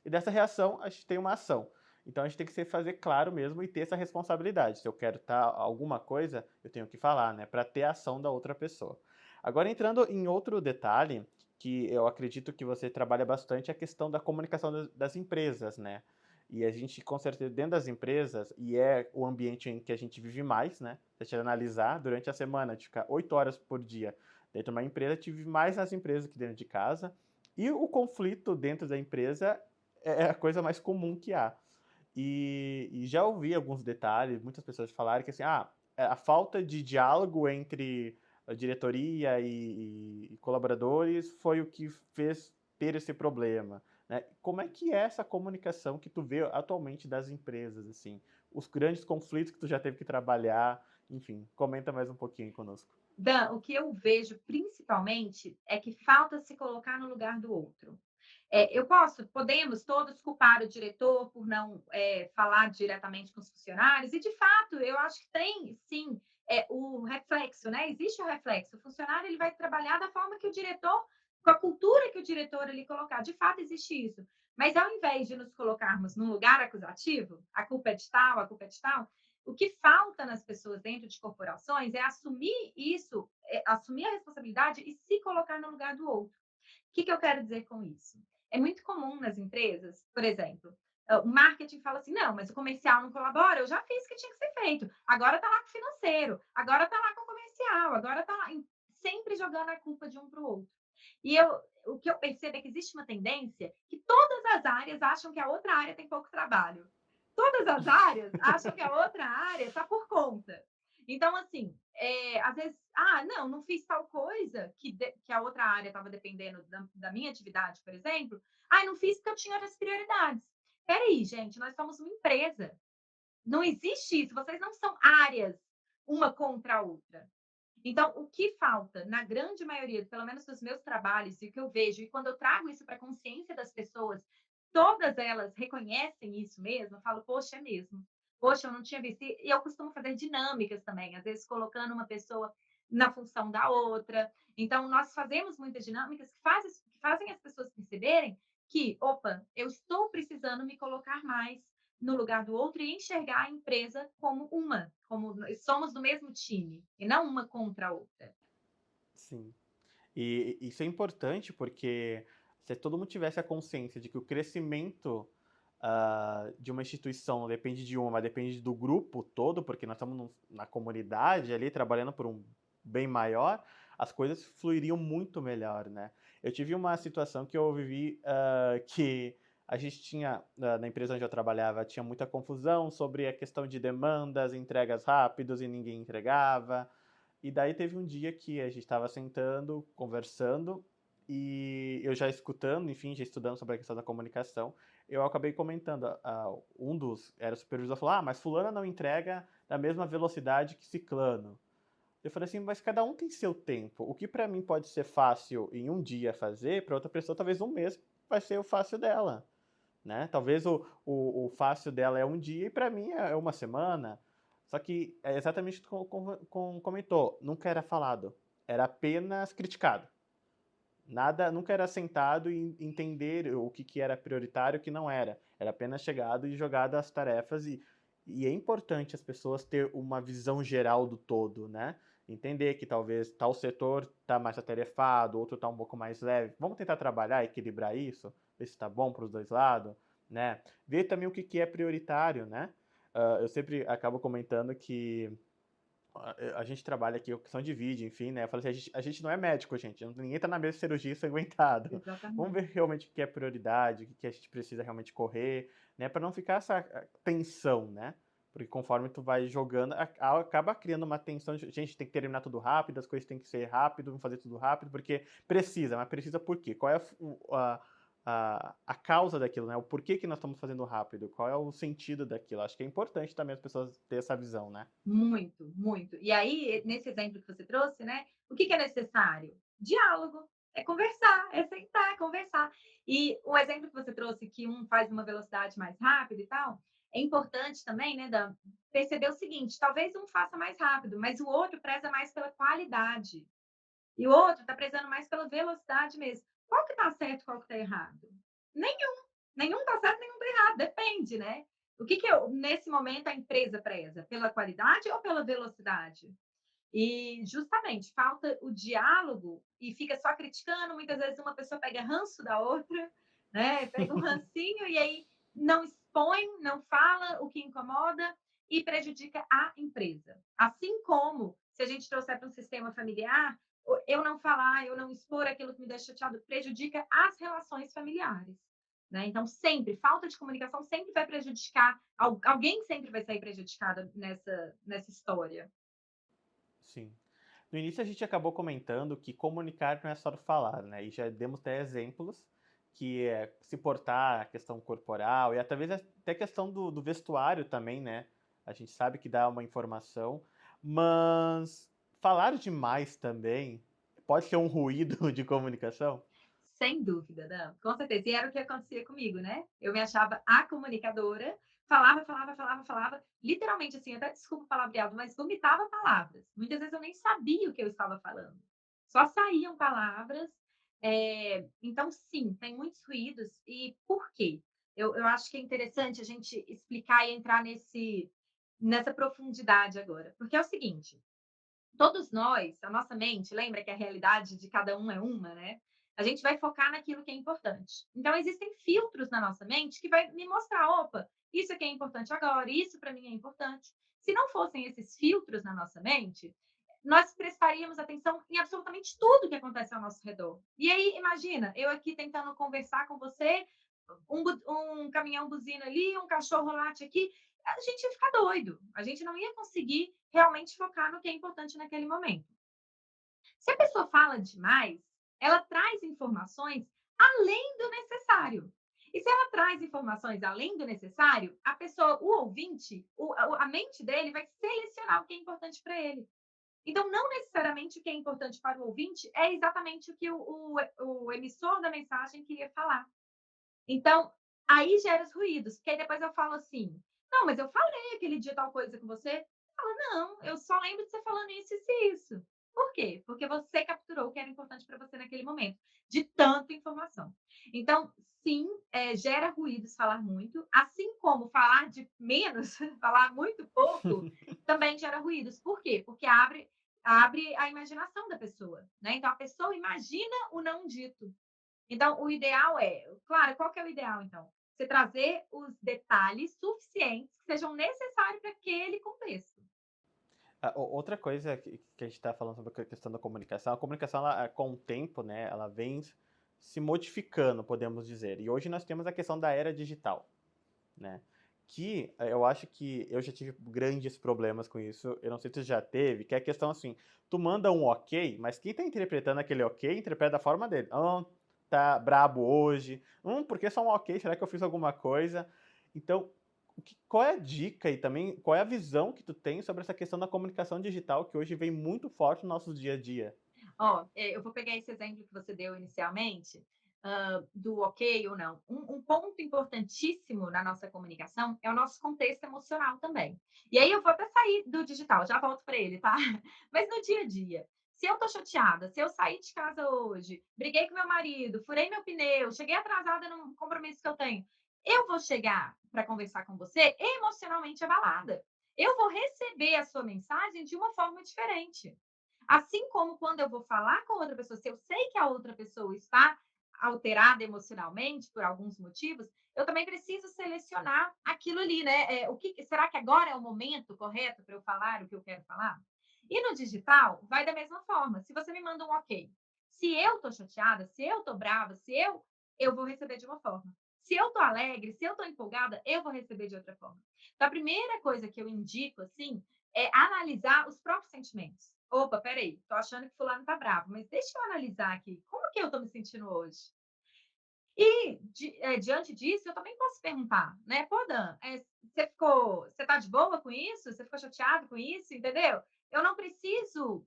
e dessa reação a gente tem uma ação. Então a gente tem que fazer claro mesmo e ter essa responsabilidade. Se eu quero alguma coisa, eu tenho que falar, né, para ter a ação da outra pessoa. Agora entrando em outro detalhe que eu acredito que você trabalha bastante, é a questão da comunicação das empresas, né? E a gente, com certeza, dentro das empresas, e é o ambiente em que a gente vive mais, né? Se a gente analisar, durante a semana, de ficar 8 horas por dia dentro de uma empresa, a gente vive mais nas empresas que dentro de casa. E o conflito dentro da empresa é a coisa mais comum que há. E já ouvi alguns detalhes, muitas pessoas falarem que assim, a falta de diálogo entre a diretoria e colaboradores foi o que fez ter esse problema, né? Como é que é essa comunicação que tu vê atualmente das empresas, assim? Os grandes conflitos que tu já teve que trabalhar, enfim, comenta mais um pouquinho conosco. Dan, o que eu vejo principalmente é que falta se colocar no lugar do outro. Podemos todos culpar o diretor por não falar diretamente com os funcionários, e de fato, eu acho que tem sim o reflexo, né? Existe o reflexo. O funcionário ele vai trabalhar da forma que o diretor, com a cultura que o diretor ele colocar. De fato, existe isso. Mas ao invés de nos colocarmos num lugar acusativo, a culpa é de tal, a culpa é de tal, o que falta nas pessoas dentro de corporações é assumir isso, assumir a responsabilidade e se colocar no lugar do outro. O que eu quero dizer com isso? É muito comum nas empresas, por exemplo, o marketing fala assim: não, mas o comercial não colabora, eu já fiz o que tinha que ser feito, agora está lá com o financeiro, agora está lá com o comercial, agora está lá, sempre jogando a culpa de um para o outro. O que eu percebo é que existe uma tendência que todas as áreas acham que a outra área tem pouco trabalho. Todas as áreas acham que a outra área está por conta. Então, assim, às vezes, não fiz tal coisa que a outra área estava dependendo da minha atividade, por exemplo. Não fiz porque eu tinha outras prioridades. Peraí, gente, nós somos uma empresa. Não existe isso. Vocês não são áreas uma contra a outra. Então, o que falta, na grande maioria, pelo menos dos meus trabalhos, e o que eu vejo, e quando eu trago isso para a consciência das pessoas, todas elas reconhecem isso mesmo, eu falo, poxa, é mesmo. Poxa, eu não tinha visto. E eu costumo fazer dinâmicas também, às vezes colocando uma pessoa na função da outra. Então, nós fazemos muitas dinâmicas que fazem as pessoas perceberem que, opa, eu estou precisando me colocar mais no lugar do outro e enxergar a empresa como uma, como somos do mesmo time e não uma contra a outra. Sim. E isso é importante porque se todo mundo tivesse a consciência de que o crescimento de uma instituição não depende de uma, mas depende do grupo todo, porque nós estamos na comunidade ali trabalhando por um bem maior, as coisas fluiriam muito melhor, né? Eu tive uma situação que eu vivi que a gente tinha, na empresa onde eu trabalhava, tinha muita confusão sobre a questão de demandas, entregas rápidas e ninguém entregava. E daí teve um dia que a gente estava sentando, conversando, e eu já escutando, enfim, já estudando sobre a questão da comunicação, eu acabei comentando, um dos, era o supervisor, falou, mas fulana não entrega na mesma velocidade que ciclano. Eu falei assim, mas cada um tem seu tempo. O que para mim pode ser fácil em um dia fazer, para outra pessoa talvez um mês vai ser o fácil dela, né? Talvez o fácil dela é um dia e para mim é uma semana. Só que é exatamente o que comentou, nunca era falado, era apenas criticado. Nada, nunca era sentado e entender o que era prioritário e o que não era. Era apenas chegado e jogado as tarefas e é importante as pessoas ter uma visão geral do todo, né? Entender que talvez tal setor está mais atarefado, outro está um pouco mais leve. Vamos tentar trabalhar, equilibrar isso, ver se está bom para os dois lados, né? Ver também o que é prioritário, né? Eu sempre acabo comentando que a gente trabalha aqui, opção de vídeo, enfim, né? Eu falo assim, a gente não é médico, gente. Ninguém tá na mesa de cirurgia ensanguentado. Vamos ver Exatamente. realmente o que é prioridade, o que a gente precisa realmente correr, né? Para não ficar essa tensão, né? Porque conforme tu vai jogando, acaba criando uma tensão. Gente, tem que terminar tudo rápido, as coisas têm que ser rápido, vamos fazer tudo rápido, porque precisa, mas precisa por quê? Qual é a causa daquilo, né? O porquê que nós estamos fazendo rápido? Qual é o sentido daquilo? Acho que é importante também as pessoas ter essa visão, né? Muito, muito. E aí, nesse exemplo que você trouxe, né? O que é necessário? Diálogo. É conversar, é sentar, conversar. E o exemplo que você trouxe, que um faz uma velocidade mais rápida e tal, é importante também, né, Dan, perceber o seguinte: talvez um faça mais rápido, mas o outro preza mais pela qualidade. E o outro está prezando mais pela velocidade mesmo. Qual que está certo, qual que está errado? Nenhum. Nenhum está certo, nenhum está errado. Depende, né? O que nesse momento, a empresa preza? Pela qualidade ou pela velocidade? E justamente falta o diálogo e fica só criticando. Muitas vezes uma pessoa pega ranço da outra, né? Pega um rancinho e aí não expõe, não fala o que incomoda e prejudica a empresa. Assim como se a gente trouxer para um sistema familiar, eu não falar, eu não expor aquilo que me deixa chateado, prejudica as relações familiares. né? Então, sempre, falta de comunicação sempre vai prejudicar, alguém sempre vai sair prejudicado nessa história. Sim. No início a gente acabou comentando que comunicar não é só falar, né? E já demos até exemplos que é se portar, a questão corporal e talvez até a questão do vestuário também, né? A gente sabe que dá uma informação, mas falar demais também pode ser um ruído de comunicação? Sem dúvida, não, com certeza. E era o que acontecia comigo, né? Eu me achava a comunicadora, falava, falava, falava, falava, literalmente assim, até desculpa o palavreado, mas vomitava palavras. Muitas vezes eu nem sabia o que eu estava falando. Só saíam palavras. Então, sim, tem muitos ruídos. E por quê? Eu acho que é interessante a gente explicar e entrar nessa profundidade agora. Porque é o seguinte, todos nós, a nossa mente, lembra que a realidade de cada um é uma, né? A gente vai focar naquilo que é importante. Então, existem filtros na nossa mente que vai me mostrar, opa, isso aqui é importante agora, isso para mim é importante. Se não fossem esses filtros na nossa mente, nós prestaríamos atenção em absolutamente tudo que acontece ao nosso redor. E aí, imagina, eu aqui tentando conversar com você, um caminhão buzina ali, um cachorro late aqui, a gente ia ficar doido. A gente não ia conseguir realmente focar no que é importante naquele momento. Se a pessoa fala demais, ela traz informações além do necessário. E se ela traz informações além do necessário, a pessoa, o ouvinte, a mente dele vai selecionar o que é importante para ele. Então, não necessariamente o que é importante para o ouvinte é exatamente o que o emissor da mensagem queria falar. Então, aí gera os ruídos, porque aí depois eu falo assim: não, mas eu falei aquele dia tal coisa com você. Fala, não, eu só lembro de você falando isso, isso e isso. Por quê? Porque você capturou o que era importante para você naquele momento, de tanta informação. Então, sim, gera ruídos falar muito, assim como falar de menos, falar muito pouco, também gera ruídos. Por quê? Porque abre a imaginação da pessoa, né? Então, a pessoa imagina o não dito. Então, o ideal é, claro, qual que é o ideal, então? Você trazer os detalhes suficientes que sejam necessários para aquele contexto. Outra coisa que a gente está falando sobre a questão da comunicação, a comunicação, ela, com o tempo, né, ela vem se modificando, podemos dizer. E hoje nós temos a questão da era digital, né? Que eu acho que eu já tive grandes problemas com isso. Eu não sei se você já teve, que é a questão assim, tu manda um ok, mas quem está interpretando aquele ok interpreta da forma dele. Tá brabo hoje. Porque só um ok? Será que eu fiz alguma coisa? Então, qual é a dica e também qual é a visão que tu tem sobre essa questão da comunicação digital que hoje vem muito forte no nosso dia a dia? Ó, eu vou pegar esse exemplo que você deu inicialmente, do ok ou não. Um ponto importantíssimo na nossa comunicação é o nosso contexto emocional também. E aí eu vou até sair do digital, já volto para ele, tá? Mas no dia a dia, se eu tô chateada, se eu saí de casa hoje, briguei com meu marido, furei meu pneu, cheguei atrasada num compromisso que eu tenho, eu vou chegar para conversar com você emocionalmente abalada. Eu vou receber a sua mensagem de uma forma diferente. Assim como quando eu vou falar com outra pessoa, se eu sei que a outra pessoa está alterada emocionalmente por alguns motivos, eu também preciso selecionar aquilo ali, né? Será que agora é o momento correto para eu falar o que eu quero falar? E no digital, vai da mesma forma. Se você me manda um ok, se eu tô chateada, se eu tô brava, eu vou receber de uma forma. Se eu tô alegre, se eu tô empolgada, eu vou receber de outra forma. Então, a primeira coisa que eu indico, assim, é analisar os próprios sentimentos. Opa, peraí, tô achando que fulano tá bravo, mas deixa eu analisar aqui, como que eu tô me sentindo hoje? E diante disso, eu também posso perguntar, né? Pô, Dan, você tá de boa com isso? Você ficou chateado com isso? Entendeu? Eu não preciso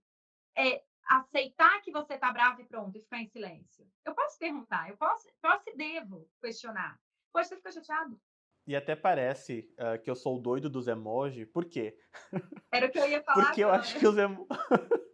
aceitar que você tá bravo e pronto, e ficar em silêncio. Eu posso perguntar, eu posso e devo questionar. Poxa, você ficou chateado? E até parece que eu sou o doido dos emoji. Por quê? Era o que eu ia falar Porque eu acho agora. que os emojis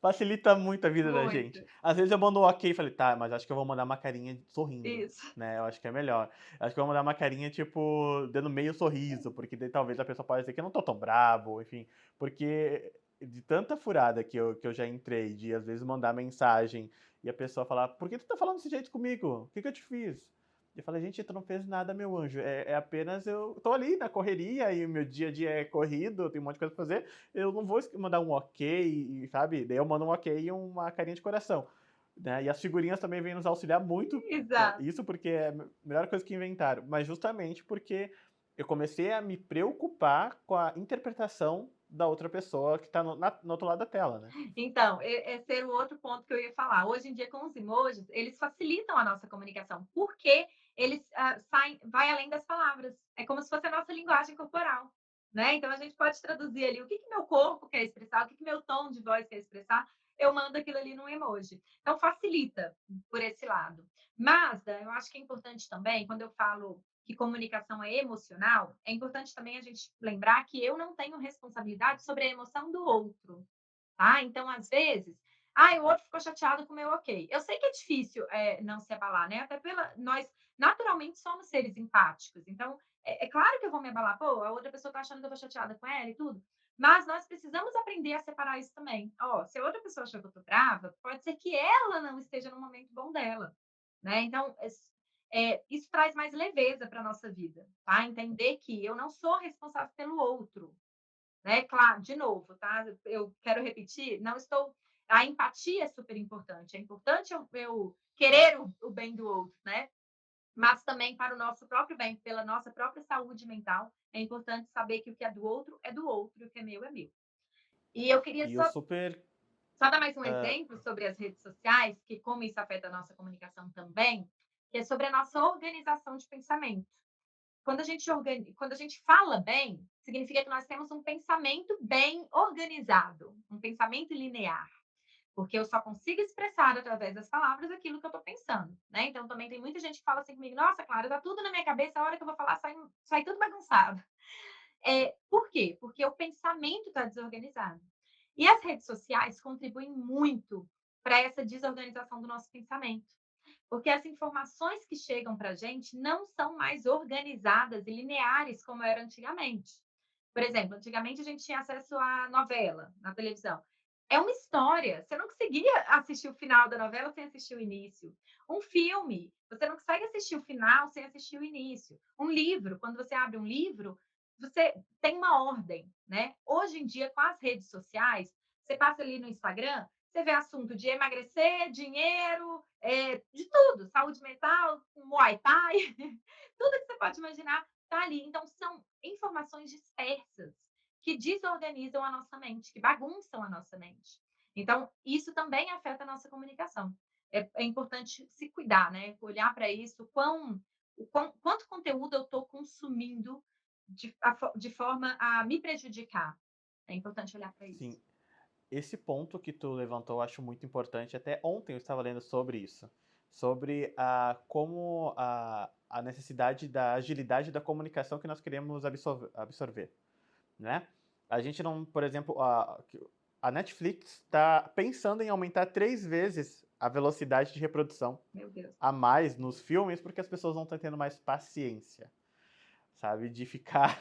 facilita muito a vida da Muito. gente. Às vezes eu mando um ok e falei, tá, mas acho que eu vou mandar uma carinha sorrindo, Isso. né? Eu acho que é melhor. Acho que eu vou mandar uma carinha, tipo, dando meio sorriso, porque daí talvez a pessoa possa dizer que eu não tô tão brabo, enfim. Porque de tanta furada que eu já entrei, de às vezes mandar mensagem e a pessoa falar, por que tu tá falando desse jeito comigo? O que que eu te fiz? Eu falei, gente, tu não fez nada, meu anjo. É apenas eu tô ali na correria e o meu dia a dia é corrido, tem um monte de coisa pra fazer. Eu não vou mandar um ok, sabe? Daí eu mando um ok e uma carinha de coração. né? E as figurinhas também vêm nos auxiliar muito, Exato. isso porque é a melhor coisa que inventaram, mas justamente porque eu comecei a me preocupar com a interpretação da outra pessoa que está no outro lado da tela, né? Então, esse era o outro ponto que eu ia falar. Hoje em dia, com os emojis, eles facilitam a nossa comunicação, porque eles saem, vai além das palavras. É como se fosse a nossa linguagem corporal, né? Então, a gente pode traduzir ali o que meu corpo quer expressar, o que meu tom de voz quer expressar, eu mando aquilo ali num emoji. Então, facilita por esse lado. Mas, Dan, eu acho que é importante também, quando eu falo que comunicação é emocional, é importante também a gente lembrar que eu não tenho responsabilidade sobre a emoção do outro. Tá? Então, às vezes, o outro ficou chateado com o meu ok. Eu sei que é difícil não se abalar, né? Até pela. Nós naturalmente somos seres empáticos. Então, é claro que eu vou me abalar. Pô, a outra pessoa tá achando que eu tô chateada com ela e tudo. Mas nós precisamos aprender a separar isso também. Ó, se a outra pessoa achou que eu tô brava, pode ser que ela não esteja no momento bom dela. Né? Então, isso traz mais leveza para nossa vida, tá? Entender que eu não sou responsável pelo outro, né? Claro, de novo, tá? Eu quero repetir, não estou. A empatia é super importante. É importante eu querer o bem do outro, né? Mas também para o nosso próprio bem, pela nossa própria saúde mental, é importante saber que o que é do outro e o que é meu é meu. E eu queria E eu só, super. só dar mais um ah, exemplo sobre as redes sociais, que como isso afeta a nossa comunicação também, que é sobre a nossa organização de pensamento. Quando a gente fala bem, significa que nós temos um pensamento bem organizado, um pensamento linear, porque eu só consigo expressar através das palavras aquilo que eu estou pensando, né? Então também tem muita gente que fala assim comigo: nossa, Clara, tá tudo na minha cabeça, a hora que eu vou falar sai tudo bagunçado. Por quê? Porque o pensamento está desorganizado. E as redes sociais contribuem muito para essa desorganização do nosso pensamento. Porque as informações que chegam para a gente não são mais organizadas e lineares como era antigamente. Por exemplo, antigamente a gente tinha acesso à novela na televisão. É uma história. Você não conseguia assistir o final da novela sem assistir o início. Um filme, você não consegue assistir o final sem assistir o início. Um livro, quando você abre um livro, você tem uma ordem, né? Hoje em dia, com as redes sociais, você passa ali no Instagram, você vê assunto de emagrecer, dinheiro, de tudo, saúde mental, Muay Thai, tudo que você pode imaginar está ali. Então, são informações dispersas que desorganizam a nossa mente, que bagunçam a nossa mente. Então, isso também afeta a nossa comunicação. É importante se cuidar, né? Olhar para isso, quanto conteúdo eu estou consumindo de forma a me prejudicar. É importante olhar para isso. sim, esse ponto que tu levantou eu acho muito importante. Até ontem eu estava lendo sobre isso. Sobre como a necessidade da agilidade da comunicação que nós queremos absorver, né? A gente não, por exemplo, a Netflix está pensando em aumentar 3 vezes a velocidade de reprodução Meu Deus. a mais nos filmes porque as pessoas não estão tendo mais paciência, sabe? De ficar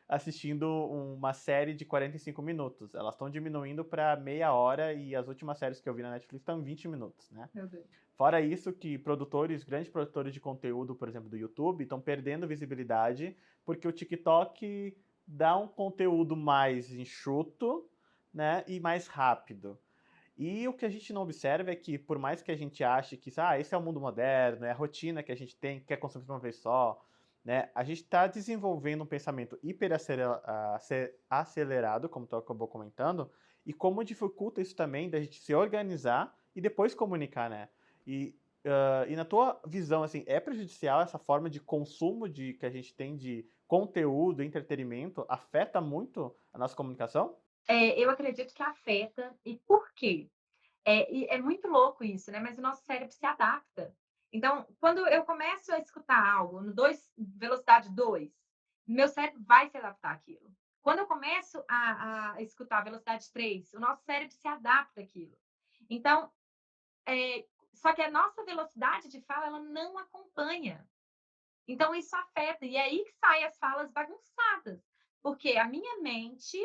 assistindo uma série de 45 minutos. Elas estão diminuindo para meia hora e as últimas séries que eu vi na Netflix estão em 20 minutos, né? Meu Deus. Fora isso que grandes produtores de conteúdo, por exemplo, do YouTube, estão perdendo visibilidade porque o TikTok dá um conteúdo mais enxuto, né, e mais rápido. E o que a gente não observa é que, por mais que a gente ache que esse é o mundo moderno, é a rotina que a gente tem, que quer consumir de uma vez só, né, a gente está desenvolvendo um pensamento acelerado, como tu acabou comentando, e como dificulta isso também da gente se organizar e depois comunicar, né? E, e na tua visão, assim, é prejudicial essa forma de consumo que a gente tem de conteúdo, entretenimento, afeta muito a nossa comunicação? Eu acredito que afeta. E por quê? E é muito louco isso, né? Mas o nosso cérebro se adapta. Então, quando eu começo a escutar algo no velocidade 2, meu cérebro vai se adaptar àquilo. Quando eu começo a escutar a velocidade 3, o nosso cérebro se adapta àquilo. Então, só que a nossa velocidade de fala, ela não acompanha. Então, isso afeta. E é aí que saem as falas bagunçadas. Porque a minha mente,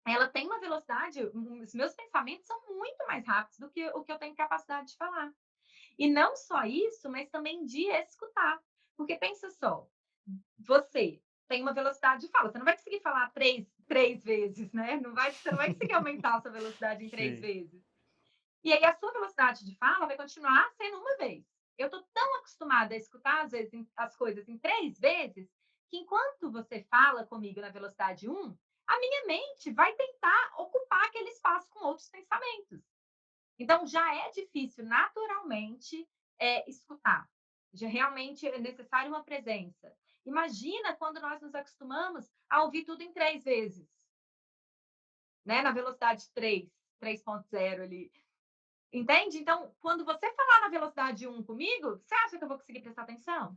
ela tem uma velocidade, os meus pensamentos são muito mais rápidos do que o que eu tenho capacidade de falar. E não só isso, mas também de escutar. Porque pensa só, você tem uma velocidade de fala, você não vai conseguir falar três vezes, né? Você não vai conseguir aumentar a sua velocidade em três Sim. vezes. E aí a sua velocidade de fala vai continuar sendo uma vez. Eu estou tão acostumada a escutar, às vezes, as coisas em 3 vezes, que enquanto você fala comigo na velocidade um, a minha mente vai tentar ocupar aquele espaço com outros pensamentos. Então, já é difícil naturalmente escutar. Já realmente é necessário uma presença. Imagina quando nós nos acostumamos a ouvir tudo em 3 vezes, né? Na velocidade 3.0 ali. Entende? Então, quando você falar na velocidade um comigo, você acha que eu vou conseguir prestar atenção?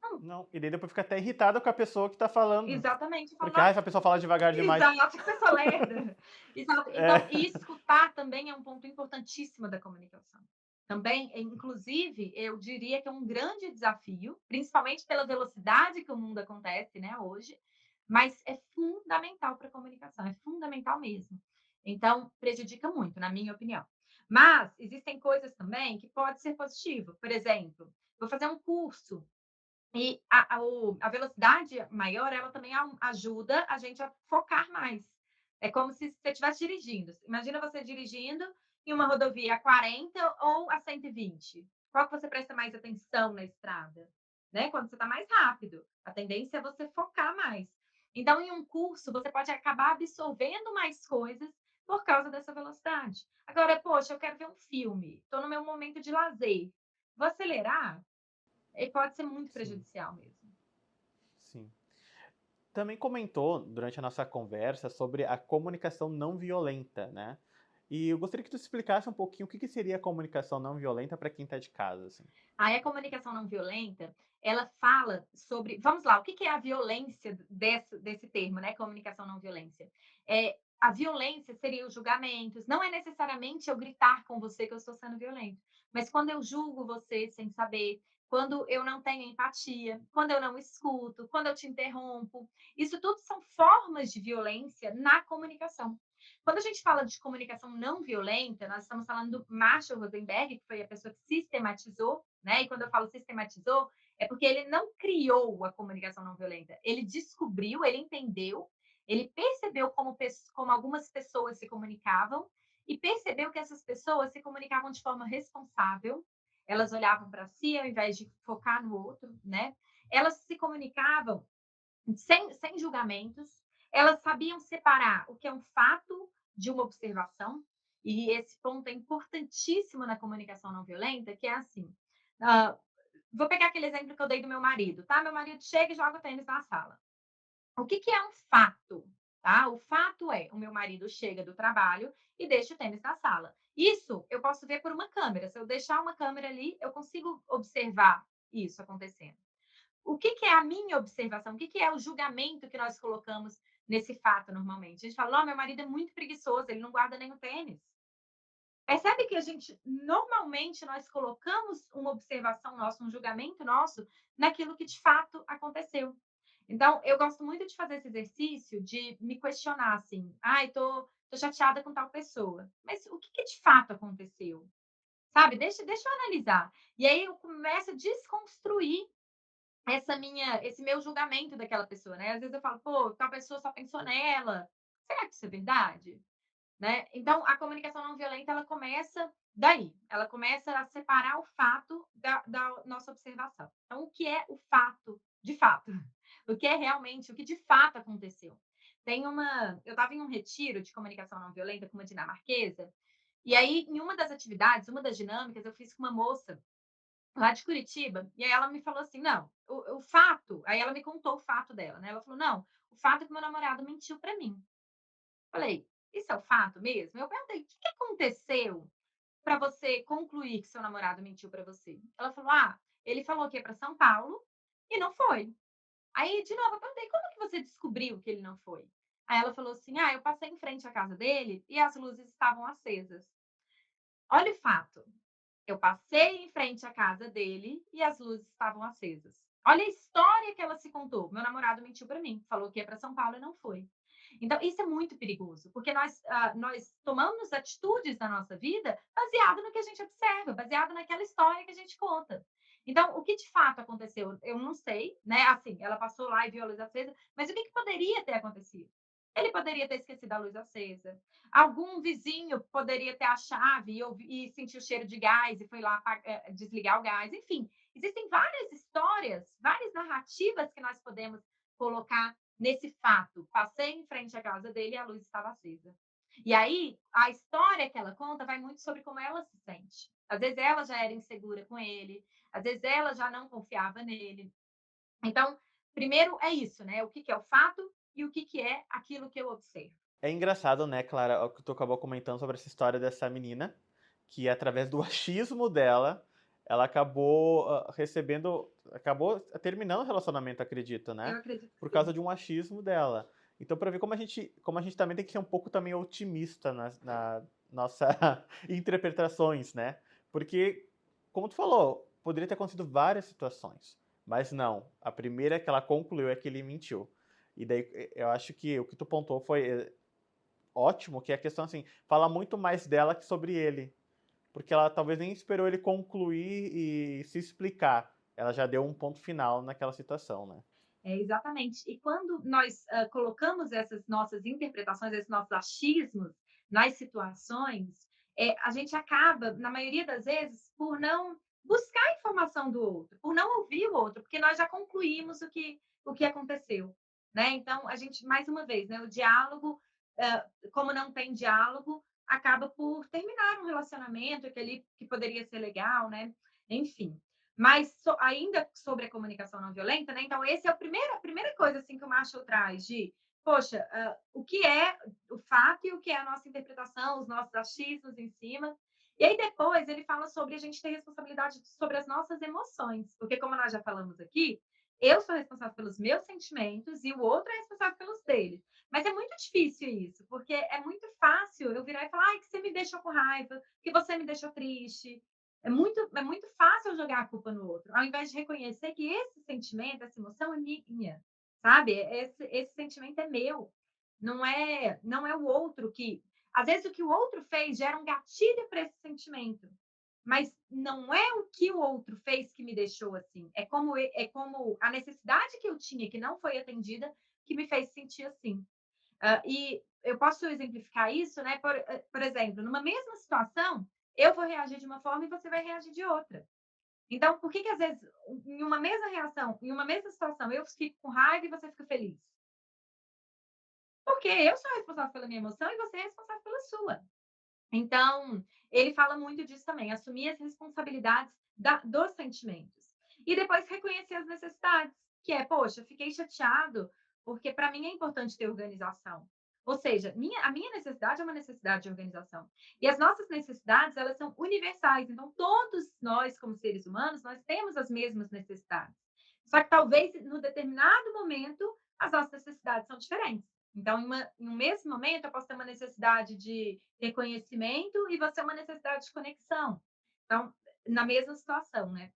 Não. Não, e daí depois fica até irritado com a pessoa que tá falando. Exatamente. Eu falo, Porque, nossa, essa pessoa fala devagar demais. exato, que pessoa lerda. Exato. Então, É. escutar também é um ponto importantíssimo da comunicação. Também, inclusive, eu diria que é um grande desafio, principalmente pela velocidade que o mundo acontece, né, hoje, mas é fundamental para a comunicação, é fundamental mesmo. Então, prejudica muito, na minha opinião. Mas existem coisas também que pode ser positivo. Por exemplo, vou fazer um curso e a velocidade maior, ela também ajuda a gente a focar mais. É como se você estivesse dirigindo. Imagina você dirigindo em uma rodovia a 40 ou a 120. Qual que você presta mais atenção na estrada? Né? Quando você está mais rápido. A tendência é você focar mais. Então, em um curso, você pode acabar absorvendo mais coisas por causa dessa velocidade. Agora, poxa, eu quero ver um filme. Estou no meu momento de lazer. Vou acelerar? E pode ser muito Sim, prejudicial mesmo. sim. Também comentou durante a nossa conversa sobre a comunicação não violenta, né? E eu gostaria que tu explicasse um pouquinho o que seria a comunicação não violenta para quem está de casa, assim. Aí a comunicação não violenta, ela fala sobre. Vamos lá, o que é a violência desse termo, né? Comunicação não violência. A violência seria os julgamentos. Não é necessariamente eu gritar com você que eu estou sendo violento, mas quando eu julgo você sem saber, quando eu não tenho empatia, quando eu não escuto, quando eu te interrompo. Isso tudo são formas de violência na comunicação. Quando a gente fala de comunicação não violenta, nós estamos falando do Marshall Rosenberg, que foi a pessoa que sistematizou, né? E quando eu falo sistematizou, é porque ele não criou a comunicação não violenta. Ele descobriu, ele entendeu, ele percebeu como algumas pessoas se comunicavam e percebeu que essas pessoas se comunicavam de forma responsável. Elas olhavam para si ao invés de focar no outro, né? Elas se comunicavam sem julgamentos, elas sabiam separar o que é um fato de uma observação, e esse ponto é importantíssimo na comunicação não violenta, que é assim, uh, vou pegar aquele exemplo que eu dei do meu marido, tá? Meu marido chega e joga o tênis na sala. O que é um fato? Tá? O fato é, o meu marido chega do trabalho e deixa o tênis na sala. Isso eu posso ver por uma câmera. Se eu deixar uma câmera ali, eu consigo observar isso acontecendo. O que é a minha observação? O que é o julgamento que nós colocamos nesse fato normalmente? A gente fala, oh, meu marido é muito preguiçoso, ele não guarda nem o tênis. Percebe que a gente, normalmente, nós colocamos uma observação nossa, um julgamento nosso, naquilo que de fato aconteceu. Então, eu gosto muito de fazer esse exercício de me questionar assim, ai, tô chateada com tal pessoa. Mas o que de fato aconteceu? Sabe? Deixa eu analisar. E aí eu começo a desconstruir esse meu julgamento daquela pessoa, né? Às vezes eu falo, pô, tal pessoa só pensou nela. Será que isso é verdade? Né? Então, a comunicação não violenta, ela começa daí. Ela começa a separar o fato da nossa observação. Então, o que é o fato de fato? O que é realmente, o que de fato aconteceu? Eu estava em um retiro de comunicação não violenta com uma dinamarquesa, e aí, em uma das atividades, uma das dinâmicas, eu fiz com uma moça lá de Curitiba, e aí ela me falou assim: não, o fato, aí ela me contou o fato dela, né? Ela falou: não, o fato é que meu namorado mentiu para mim. Falei, isso é o fato mesmo? Eu perguntei, o que aconteceu para você concluir que seu namorado mentiu para você? Ela falou: ah, ele falou que ia para São Paulo e não foi. Aí, de novo, eu perguntei, como que você descobriu que ele não foi? Aí ela falou assim: ah, eu passei em frente à casa dele e as luzes estavam acesas. Olha o fato. Eu passei em frente à casa dele e as luzes estavam acesas. Olha a história que ela se contou. Meu namorado mentiu para mim, falou que ia para São Paulo e não foi. Então, isso é muito perigoso, porque nós tomamos atitudes na nossa vida baseado no que a gente observa, baseado naquela história que a gente conta. Então, o que de fato aconteceu? Eu não sei, né? Assim, ela passou lá e viu a luz acesa, mas o que poderia ter acontecido? Ele poderia ter esquecido a luz acesa. Algum vizinho poderia ter a chave e sentir o cheiro de gás e foi lá desligar o gás. Enfim, existem várias histórias, várias narrativas que nós podemos colocar nesse fato. Passei em frente à casa dele e a luz estava acesa. E aí, a história que ela conta vai muito sobre como ela se sente. Às vezes ela já era insegura com ele, às vezes ela já não confiava nele. Então, primeiro é isso, né? O que é o fato e o que é aquilo que eu observo. É engraçado, né, Clara, o que tu acabou comentando sobre essa história dessa menina, que através do achismo dela, ela acabou acabou terminando o relacionamento, acredito, Eu né? acredito que Por sim. causa de um achismo dela. Então, para ver como a gente também tem que ser um pouco também otimista na nossa interpretações, né? Porque, como tu falou, poderia ter acontecido várias situações, mas não. A primeira que ela concluiu é que ele mentiu. E daí eu acho que o que tu pontuou foi ótimo, que é a questão assim, fala muito mais dela que sobre ele. Porque ela talvez nem esperou ele concluir e se explicar. Ela já deu um ponto final naquela situação, né? É, exatamente. E quando nós colocamos essas nossas interpretações, esses nossos achismos nas situações, a gente acaba, na maioria das vezes, por não buscar a informação do outro, por não ouvir o outro, porque nós já concluímos o que aconteceu. Né? Então, a gente, mais uma vez, né, o diálogo, como não tem diálogo, acaba por terminar um relacionamento que poderia ser legal, né? Enfim. Mas ainda sobre a comunicação não violenta, né? Então, esse é a primeira coisa assim que o Marshall traz de, poxa, o que é o fato e o que é a nossa interpretação, os nossos achismos em cima. E aí depois ele fala sobre a gente ter responsabilidade sobre as nossas emoções, porque como nós já falamos aqui, eu sou responsável pelos meus sentimentos e o outro é responsável pelos dele. Mas é muito difícil isso, porque é muito fácil eu virar e falar, ai, que você me deixou com raiva, que você me deixou triste, é muito fácil jogar a culpa no outro, ao invés de reconhecer que esse sentimento, essa emoção é minha, sabe? Esse sentimento é meu, não é o outro que. Às vezes o que o outro fez gera um gatilho para esse sentimento, mas não é o que o outro fez que me deixou assim. É como a necessidade que eu tinha que não foi atendida que me fez sentir assim. E eu posso exemplificar isso, né? Por exemplo, numa mesma situação, eu vou reagir de uma forma e você vai reagir de outra. Então, por que às vezes, em uma mesma reação, em uma mesma situação, eu fico com raiva e você fica feliz? Porque eu sou responsável pela minha emoção e você é responsável pela sua. Então, ele fala muito disso também, assumir as responsabilidades dos sentimentos. E depois reconhecer as necessidades, que é, poxa, fiquei chateado, porque para mim é importante ter organização. Ou seja, a minha necessidade é uma necessidade de organização. E as nossas necessidades, elas são universais. Então, todos nós, como seres humanos, nós temos as mesmas necessidades. Só que talvez, no determinado momento, as nossas necessidades são diferentes. Então, em um mesmo momento, eu posso ter uma necessidade de reconhecimento e você uma necessidade de conexão. Então, na mesma situação, né?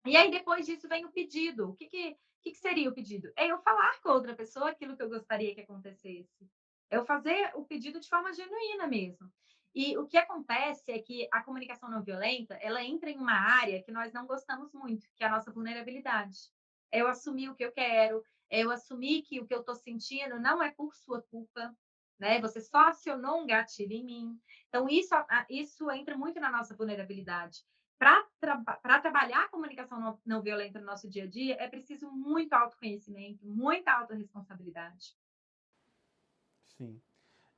E aí, depois disso, vem o pedido. Que seria o pedido? É eu falar com a outra pessoa aquilo que eu gostaria que acontecesse. É eu fazer o pedido de forma genuína mesmo. E o que acontece é que a comunicação não violenta, ela entra em uma área que nós não gostamos muito, que é a nossa vulnerabilidade. É eu assumir o que eu quero, é eu assumir que o que eu estou sentindo não é por sua culpa, né? Você só acionou um gatilho em mim. Então, isso entra muito na nossa vulnerabilidade. Para trabalhar a comunicação não violenta no nosso dia a dia, é preciso muito autoconhecimento, muita autorresponsabilidade. Sim.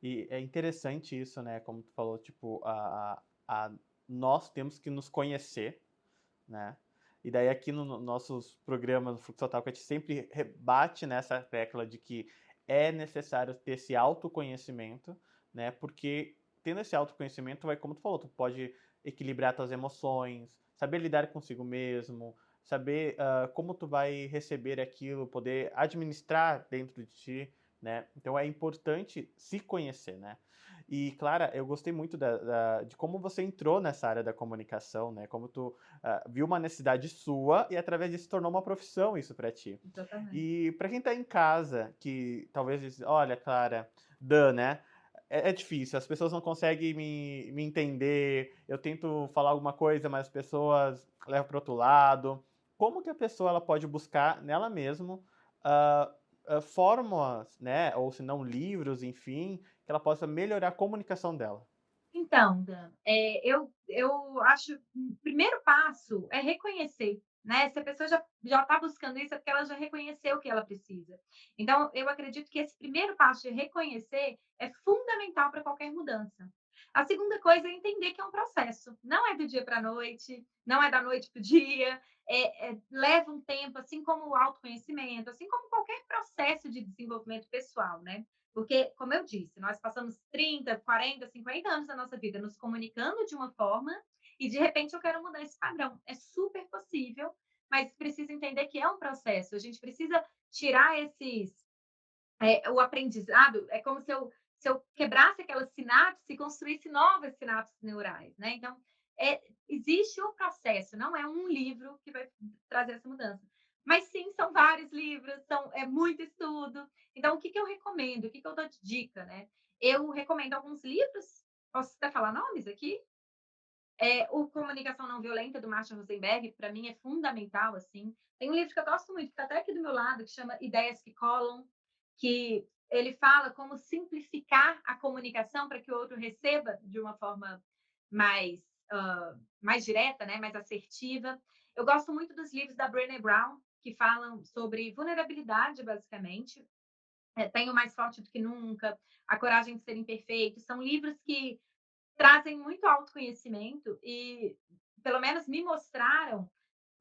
E é interessante isso, né? Como tu falou, tipo, nós temos que nos conhecer, né? E daí aqui nos nossos programas do Fluxo Talk, a gente sempre rebate nessa tecla de que é necessário ter esse autoconhecimento, né? Porque tendo esse autoconhecimento, vai, como tu falou, tu pode equilibrar tuas emoções, saber lidar consigo mesmo, saber como tu vai receber aquilo, poder administrar dentro de ti, né? Então é importante se conhecer, né? E, Clara, eu gostei muito de como você entrou nessa área da comunicação, né? Como tu viu uma necessidade sua e através disso tornou uma profissão isso para ti. Exatamente. E para quem tá em casa, que talvez diz, olha, Clara, Dan, né? É difícil, as pessoas não conseguem me entender, eu tento falar alguma coisa, mas as pessoas levam para outro lado. Como que a pessoa ela pode buscar nela mesma fórmulas, né, ou se não livros, enfim, que ela possa melhorar a comunicação dela? Então, Dan, eu acho o primeiro passo é reconhecer, né, se a pessoa já está buscando isso, é porque ela já reconheceu o que ela precisa. Então, eu acredito que esse primeiro passo de reconhecer é fundamental para qualquer mudança. A segunda coisa é entender que é um processo, não é do dia para a noite, não é da noite para o dia, leva um tempo, assim como o autoconhecimento, assim como qualquer processo de desenvolvimento pessoal, né. Porque, como eu disse, nós passamos 30, 40, 50 anos da nossa vida nos comunicando de uma forma e, de repente, eu quero mudar esse padrão. É super possível, mas precisa entender que é um processo. A gente precisa tirar o aprendizado. É como se eu quebrasse aquela sinapse e construísse novas sinapses neurais, né? Então, existe o processo, não é um livro que vai trazer essa mudança. Mas sim, são vários livros, é muito estudo. Então, o que eu recomendo? O que eu dou de dica, né? Eu recomendo alguns livros, posso até falar nomes aqui? O Comunicação Não Violenta, do Marshall Rosenberg, para mim é fundamental, assim. Tem um livro que eu gosto muito, que está até aqui do meu lado, que chama Ideias que Colam, que ele fala como simplificar a comunicação para que o outro receba de uma forma mais, mais direta, né, mais assertiva. Eu gosto muito dos livros da Brené Brown, que falam sobre vulnerabilidade, basicamente. Tenho Mais Forte do que Nunca, A Coragem de Ser Imperfeito. São livros que trazem muito autoconhecimento e, pelo menos, me mostraram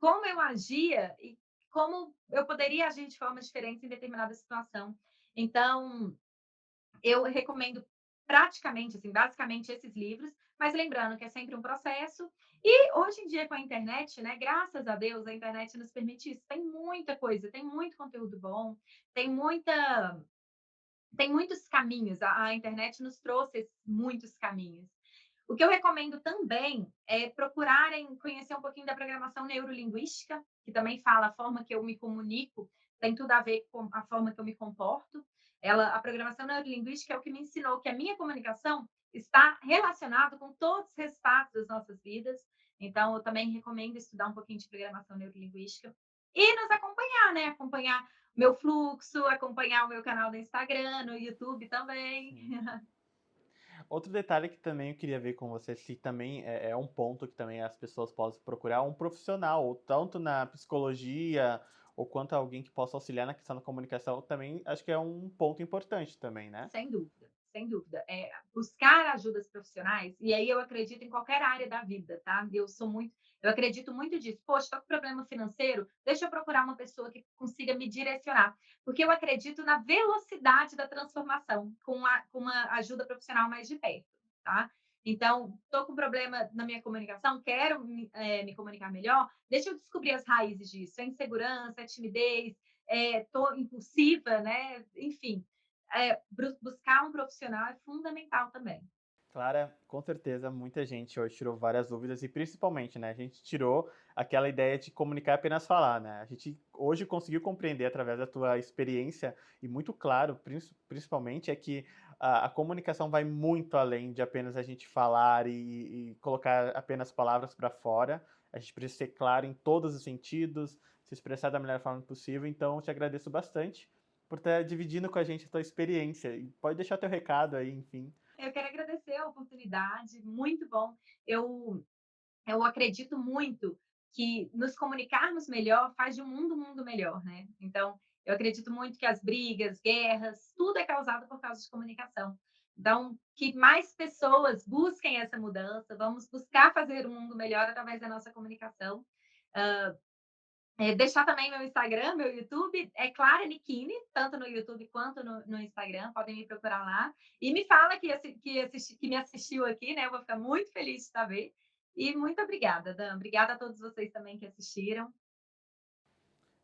como eu agia e como eu poderia agir de forma diferente em determinada situação. Então, eu recomendo praticamente, assim, basicamente esses livros, mas lembrando que é sempre um processo. E hoje em dia, com a internet, né? Graças a Deus, a internet nos permite isso. Tem muita coisa, tem muito conteúdo bom, tem muita tem muitos caminhos, a internet nos trouxe muitos caminhos. O que eu recomendo também é procurarem conhecer um pouquinho da programação neurolinguística, que também fala a forma que eu me comunico, tem tudo a ver com a forma que eu me comporto. A programação neurolinguística é o que me ensinou que a minha comunicação está relacionada com todos os resultados das nossas vidas. Então, eu também recomendo estudar um pouquinho de programação neurolinguística e nos acompanhar, né? Acompanhar meu fluxo, acompanhar o meu canal no Instagram, no YouTube também. Sim. Outro detalhe que também eu queria ver com você, se também é um ponto que também as pessoas possam procurar um profissional, ou tanto na psicologia, ou quanto alguém que possa auxiliar na questão da comunicação, também acho que é um ponto importante também, né? Sem dúvida, sem dúvida. Buscar ajudas profissionais, e aí eu acredito em qualquer área da vida, tá? Eu acredito muito disso. Poxa, estou com problema financeiro, deixa eu procurar uma pessoa que consiga me direcionar, porque eu acredito na velocidade da transformação com uma ajuda profissional mais de perto, tá? Então, estou com problema na minha comunicação, quero me comunicar melhor, deixa eu descobrir as raízes disso. É insegurança, é timidez, estou impulsiva, né? Enfim, buscar um profissional é fundamental também. Clara, com certeza, muita gente hoje tirou várias dúvidas e principalmente, né, a gente tirou aquela ideia de comunicar e apenas falar, né? A gente hoje conseguiu compreender através da tua experiência e muito claro, principalmente, é que a comunicação vai muito além de apenas a gente falar e colocar apenas palavras para fora. A gente precisa ser claro em todos os sentidos, se expressar da melhor forma possível. Então, eu te agradeço bastante por estar dividindo com a gente a tua experiência. E pode deixar teu recado aí, enfim. Eu quero agradecer a oportunidade, muito bom. Eu, eu acredito muito que nos comunicarmos melhor faz de um mundo melhor, né? Então, eu acredito muito que as brigas, guerras, tudo é causado por causa de comunicação. Então, que mais pessoas busquem essa mudança, vamos buscar fazer um mundo melhor através da nossa comunicação. Deixar também meu Instagram, meu YouTube, é Clara Nichini, tanto no YouTube quanto no Instagram, podem me procurar lá. E me fala que me assistiu aqui, né? Eu vou ficar muito feliz de saber. E muito obrigada, Dan. Obrigada a todos vocês também que assistiram.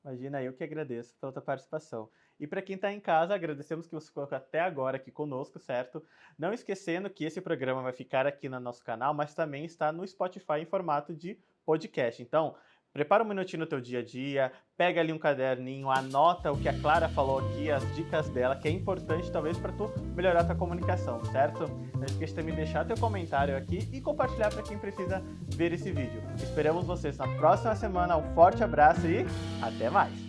Imagina, eu que agradeço pela tua participação. E para quem está em casa, agradecemos que você ficou até agora aqui conosco, certo? Não esquecendo que esse programa vai ficar aqui no nosso canal, mas também está no Spotify em formato de podcast. Então, prepara um minutinho no teu dia a dia, pega ali um caderninho, anota o que a Clara falou aqui, as dicas dela, que é importante talvez para tu melhorar a tua comunicação, certo? Não esqueça também de deixar teu comentário aqui e compartilhar para quem precisa ver esse vídeo. Esperamos vocês na próxima semana. Um forte abraço e até mais!